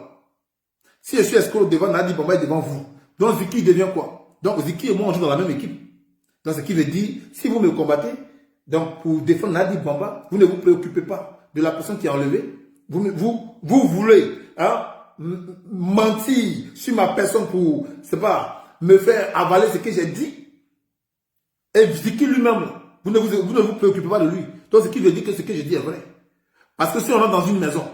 Si je suis escroc devant Nadi Bamba et devant vous, donc Ziki devient quoi? Donc Ziki et moi on joue dans la même équipe. Donc ce qui veut dire, si vous me combattez, donc pour défendre Nadi Bamba, vous ne vous préoccupez pas de la personne qui est enlevée. Vous voulez, hein, mentir sur ma personne pour, c'est pas, me faire avaler ce que j'ai dit. Et Ziki lui-même, vous ne vous préoccupez pas de lui. Donc, ce qui veut dire que ce que je dis est vrai. Parce que si on est dans une maison,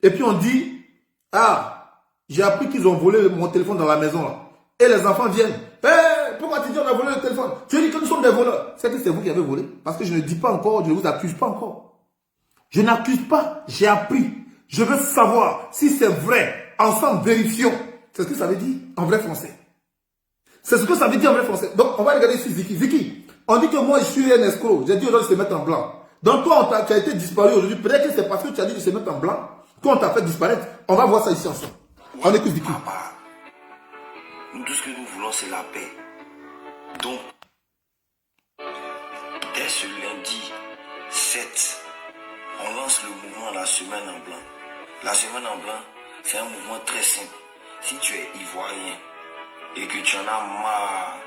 et puis on dit, ah, J'ai appris qu'ils ont volé mon téléphone dans la maison là. Et les enfants viennent. Hey, pourquoi tu dis on a volé le téléphone? Tu dis que nous sommes des voleurs. C'est que c'est vous qui avez volé. Parce que je ne dis pas encore, je ne vous accuse pas encore. Je n'accuse pas, j'ai appris. Je veux savoir si c'est vrai. Ensemble, vérifions. C'est ce que ça veut dire en vrai français. C'est ce que ça veut dire en vrai français. Donc, on va regarder ici Ziki. Ziki, on dit que moi, je suis un escroc. J'ai dit aux gens de se mettre en blanc. Donc, toi, tu as été disparu aujourd'hui. Peut-être que c'est parce que tu as dit de se mettre en blanc. Toi, on t'a fait disparaître. On va voir ça ici ensemble. On écoute Ziki.
Papa, nous, tout ce que nous voulons, c'est la paix. Donc, dès ce lundi 7, on lance le mouvement La Semaine en Blanc. La Semaine en Blanc, c'est un mouvement très simple. Si tu es ivoirien et que tu en as marre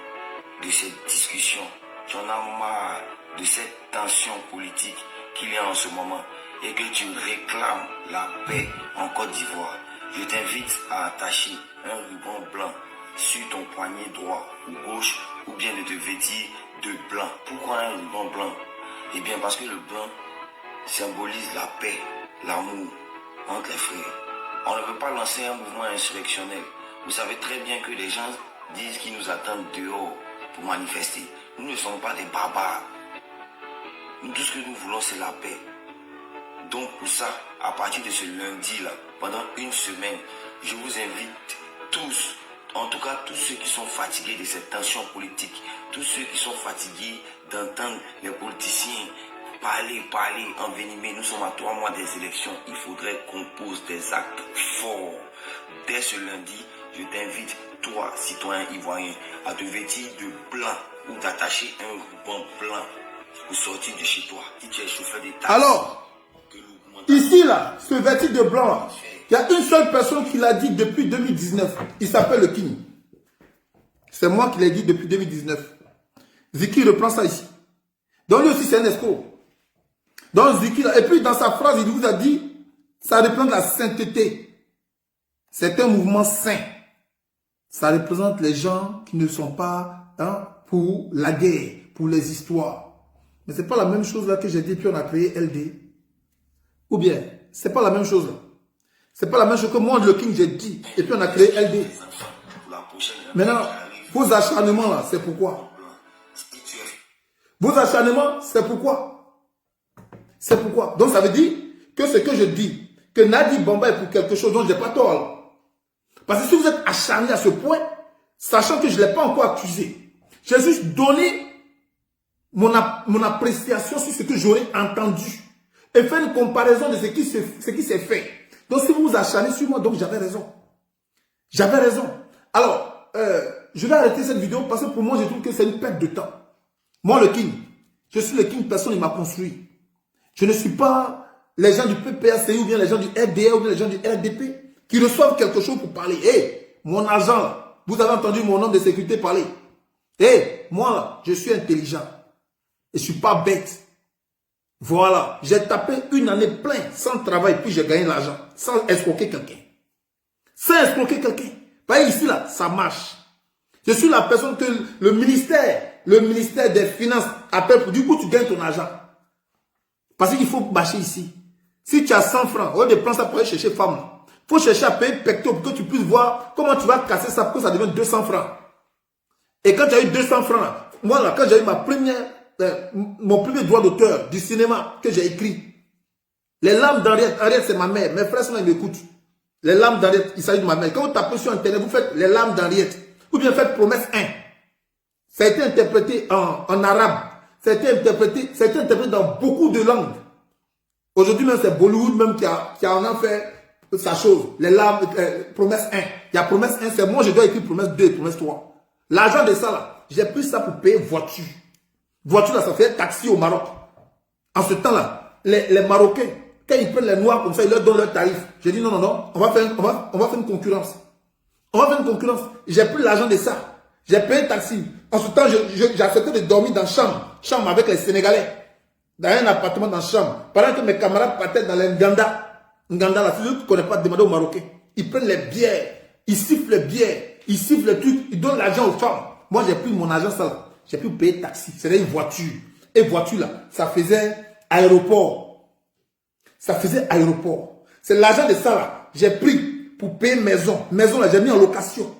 de cette discussion, tu en as marre de cette tension politique qu'il y a en ce moment et que tu réclames la paix en Côte d'Ivoire, je t'invite à attacher un ruban blanc sur ton poignet droit ou gauche ou bien de te vêtir de blanc. Pourquoi un ruban blanc? Eh bien parce que le blanc symbolise la paix, l'amour entre les frères. On ne peut pas lancer un mouvement insurrectionnel. Vous savez très bien que les gens disent qu'ils nous attendent dehors pour manifester. Nous ne sommes pas des barbares. Nous, tout ce que nous voulons, c'est la paix. Donc pour ça, à partir de ce lundi-là, pendant une semaine, je vous invite tous, en tout cas tous ceux qui sont fatigués de cette tension politique, tous ceux qui sont fatigués d'entendre les politiciens parler, envenimer. Nous sommes à 3 mois des élections. Il faudrait qu'on pose des actes forts. Dès ce lundi, je t'invite, toi, citoyen ivoirien, à te vêtir de blanc ou d'attacher un ruban blanc pour sortir de chez toi. Si tu es chauffeur d'État.
Alors, ici là, ce vêtir de blanc là, il y a une seule personne qui l'a dit depuis 2019. Il s'appelle le King. C'est moi qui l'ai dit depuis 2019. Ziki reprend ça ici. Donc lui aussi c'est un escroc. Donc Ziki là, et puis dans sa phrase, il vous a dit, ça représente la sainteté. C'est un mouvement saint. Ça représente les gens qui ne sont pas pour la guerre, pour les histoires. Mais c'est pas la même chose là que j'ai dit, puis on a créé LD. Ou bien, c'est pas la même chose là. C'est pas la même chose que moi, le King, j'ai dit. Et puis on a créé LD. Maintenant, vos acharnements là, c'est pourquoi? Vos acharnements, c'est pourquoi? C'est pourquoi? Donc ça veut dire que ce que je dis, que Nadi Bamba est pour quelque chose dont je n'ai pas tort. Là. Parce que si vous êtes acharné à ce point, sachant que je ne l'ai pas encore accusé, j'ai juste donné mon appréciation sur ce que j'aurais entendu et fait une comparaison de ce qui s'est fait. Donc si vous vous acharnez sur moi, donc j'avais raison. J'avais raison. Alors, je vais arrêter cette vidéo parce que pour moi, je trouve que c'est une perte de temps. Moi, le King, je suis le King, personne ne m'a construit. Je ne suis pas les gens du PPACI ou bien les gens du RDA ou bien les gens du RDP qui reçoivent quelque chose pour parler. Hé, mon agent là, vous avez entendu mon homme de sécurité parler. Hé, moi là, je suis intelligent. Et je ne suis pas bête. Voilà, j'ai tapé une année pleine sans travail, puis j'ai gagné l'argent, sans escroquer quelqu'un. Sans escroquer quelqu'un. Pas ici là, ça marche. Je suis la personne que le ministère des Finances appelle pour du coup tu gagnes ton argent. Parce qu'il faut marcher ici. Si tu as 100 francs, au lieu de prendre ça pour aller chercher femme, il faut chercher à payer pecto pour que tu puisses voir comment tu vas casser ça pour que ça devienne 200 francs. Et quand tu as eu 200 francs, là, moi là, quand j'ai eu mon premier droit d'auteur du cinéma que j'ai écrit, les larmes d'Henriette, Henriette c'est ma mère, mes frères sont là, ils m'écoutent. Les larmes d'Henriette, il s'agit de ma mère. Quand vous tapez sur internet, vous faites les larmes d'Henriette, ou bien faites promesse 1. Ça a été interprété en arabe. Ça a été interprété dans beaucoup de langues. Aujourd'hui même, c'est Bollywood même qui en fait sa chose. Les larmes, promesse 1. Il y a promesse 1, c'est moi, je dois écrire promesse 2 et promesse 3. L'argent de ça là, j'ai pris ça pour payer voiture. Voiture là, ça fait taxi au Maroc. En ce temps-là, les Marocains, quand ils prennent les Noirs comme ça, ils leur donnent leur tarif. J'ai dit non, on va faire une concurrence. On va faire une concurrence. J'ai pris l'argent de ça. J'ai payé un taxi. En ce temps, j'ai accepté de dormir dans chambre avec les Sénégalais. Dans un appartement dans chambre. Pendant que mes camarades partaient dans les Nganda. Nganda là, si tu ne connais pas, demandez aux Marocains. Ils prennent les bières. Ils sifflent les bières. Ils sifflent les trucs. Ils donnent l'argent aux femmes. Moi, j'ai pris mon argent ça là. J'ai pu payer taxi. C'était une voiture. Et voiture là, ça faisait aéroport. Ça faisait aéroport. C'est l'argent de ça là. J'ai pris pour payer maison. Maison là, j'ai mis en location.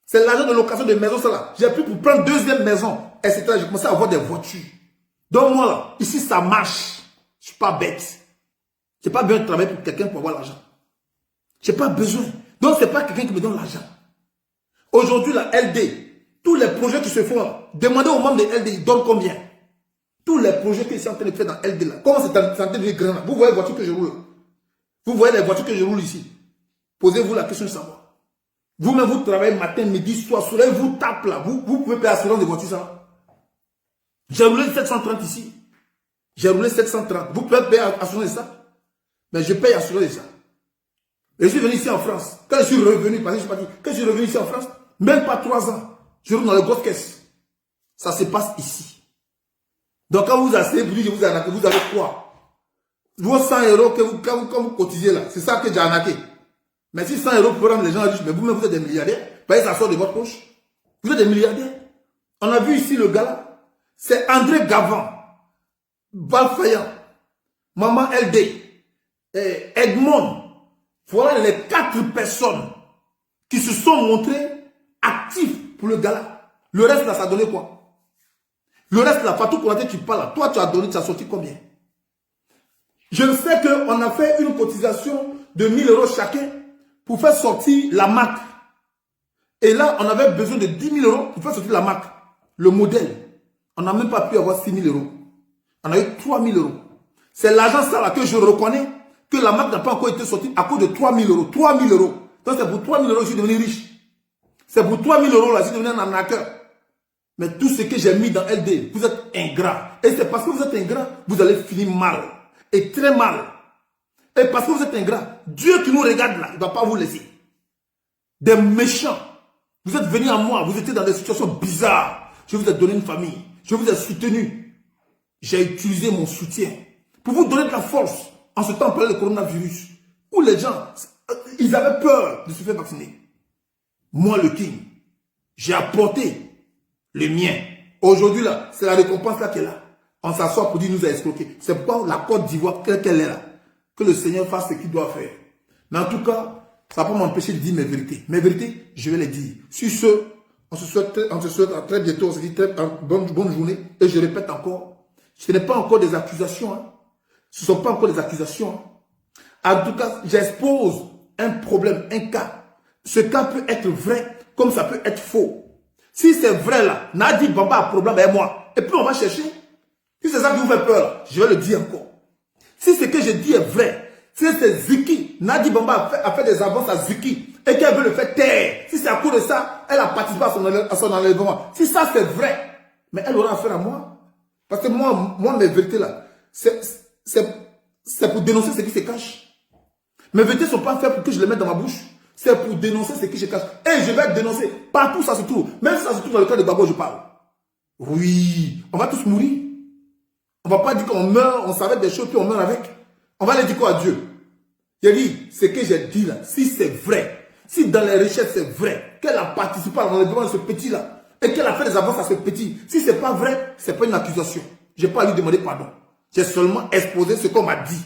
C'est l'argent de location de maison, ça là. J'ai pris pour prendre deuxième maison, etc. J'ai commencé à avoir des voitures. Donc moi là, ici ça marche. Je suis pas bête. J'ai pas besoin de travailler pour quelqu'un pour avoir l'argent. J'ai pas besoin. Donc c'est pas quelqu'un qui me donne l'argent. Aujourd'hui la LD, tous les projets qui se font là, demandez aux membres de LD, ils donnent combien? Tous les projets qu'ils sont en train de faire dans LD là, comment c'est en train de devenir grand là? Vous voyez les voitures que je roule? Vous voyez les voitures que je roule ici? Posez-vous la question de savoir. Vous-même, vous travaillez matin, midi, soir, soleil, vous tape là. Vous pouvez payer assurance de voiture, ça. J'ai roulé 730 ici. J'ai roulé 730. Vous pouvez payer assurance de ça. Mais je paye assurance de ça. Et je suis venu ici en France. Quand je suis revenu, parce que je pas dit, quand je suis revenu ici en France, même pas 3 ans, je roule dans les grosses caisses. Ça se passe ici. Donc quand vous asseyez, vous dites que vous arnaquez, vous avez quoi? Vos 100 € quand vous cotisez là, c'est ça que j'ai arnaqué. Mais si 100 € pour rendre les gens riches, mais vous-même vous êtes des milliardaires, voyez, ça sort de votre poche. Vous êtes des milliardaires. On a vu ici le gars là, c'est André Gavin, Balfayan, Maman LD, Edmond. Voilà les 4 personnes qui se sont montrées actives pour le gars là. Le reste là, ça a donné quoi? Le reste là, Fatou Konaté, tu parles là. Toi, tu as donné, tu as sorti combien? Je sais qu'on a fait une cotisation de 1000 € chacun pour faire sortir la marque. Et là, on avait besoin de 10 000 € pour faire sortir la marque. Le modèle. On n'a même pas pu avoir 6 000 €. On a eu 3 000 €. C'est l'argent ça là que je reconnais que la marque n'a pas encore été sortie à cause de 3 000 €. 3 000 €. Donc c'est pour 3 000 € que je suis devenu riche. C'est pour 3 000 € là, je suis devenu un arnaqueur. Mais tout ce que j'ai mis dans LD, vous êtes ingrat. Et c'est parce que vous êtes ingrat, vous allez finir mal. Et très mal. Et parce que vous êtes ingrat, Dieu qui nous regarde là, il ne va pas vous laisser. Des méchants. Vous êtes venus à moi, vous étiez dans des situations bizarres. Je vous ai donné une famille. Je vous ai soutenu. J'ai utilisé mon soutien pour vous donner de la force. En ce temps, on parlait de coronavirus. Où les gens, ils avaient peur de se faire vacciner. Moi, le King, j'ai apporté le mien. Aujourd'hui, là, c'est la récompense là qui est là. On s'assoit pour dire nous a escroqué. C'est pourquoi la Côte d'Ivoire, qu'elle est là. Que le Seigneur fasse ce qu'il doit faire. Mais en tout cas, ça ne va pas m'empêcher de dire mes vérités. Mes vérités, je vais les dire. Sur ce, on se souhaite à très bientôt. On se dit bonne journée. Et je répète encore, ce n'est pas encore des accusations. Hein. Ce ne sont pas encore des accusations. Hein. En tout cas, j'expose un problème, un cas. Ce cas peut être vrai comme ça peut être faux. Si c'est vrai là, Nadi Bamba a un problème avec moi. Et puis on va chercher. Si c'est ça qui vous fait peur là, je vais le dire encore. Si ce que je dis est vrai, si c'est Ziki, Nadi Bamba a fait des avances à Ziki et qu'elle veut le faire taire, si c'est à cause de ça, elle a participé à son enlèvement. Si ça c'est vrai, mais elle aura affaire à moi. Parce que moi mes vérités là, c'est pour dénoncer ce qui se cache. Mes vérités ne sont pas faites pour que je les mette dans ma bouche. C'est pour dénoncer ce qui se cache. Et je vais dénoncer partout ça se trouve. Même si ça se trouve dans le cas de Babo, je parle. Oui, on va tous mourir. On ne va pas dire qu'on meurt, on savait des choses, puis on meurt avec. On va aller dire quoi à Dieu? J'ai dit, ce que j'ai dit là, si c'est vrai, si dans les richesses c'est vrai, qu'elle a participé à l'enlèvement de ce petit là, et qu'elle a fait des avances à ce petit, si c'est pas vrai, c'est pas une accusation. Je n'ai pas à lui demander pardon. J'ai seulement exposé ce qu'on m'a dit.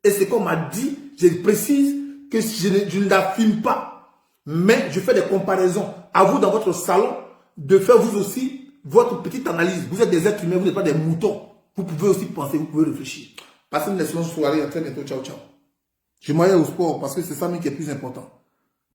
Et ce qu'on m'a dit, je précise que je ne l'affirme pas. Mais je fais des comparaisons. À vous dans votre salon, de faire vous aussi votre petite analyse. Vous êtes des êtres humains, vous n'êtes pas des moutons. Vous pouvez aussi penser, vous pouvez réfléchir. Passez une excellente soirée, à très bientôt, ciao, ciao. Je m'en vais au sport parce que c'est ça qui est plus important.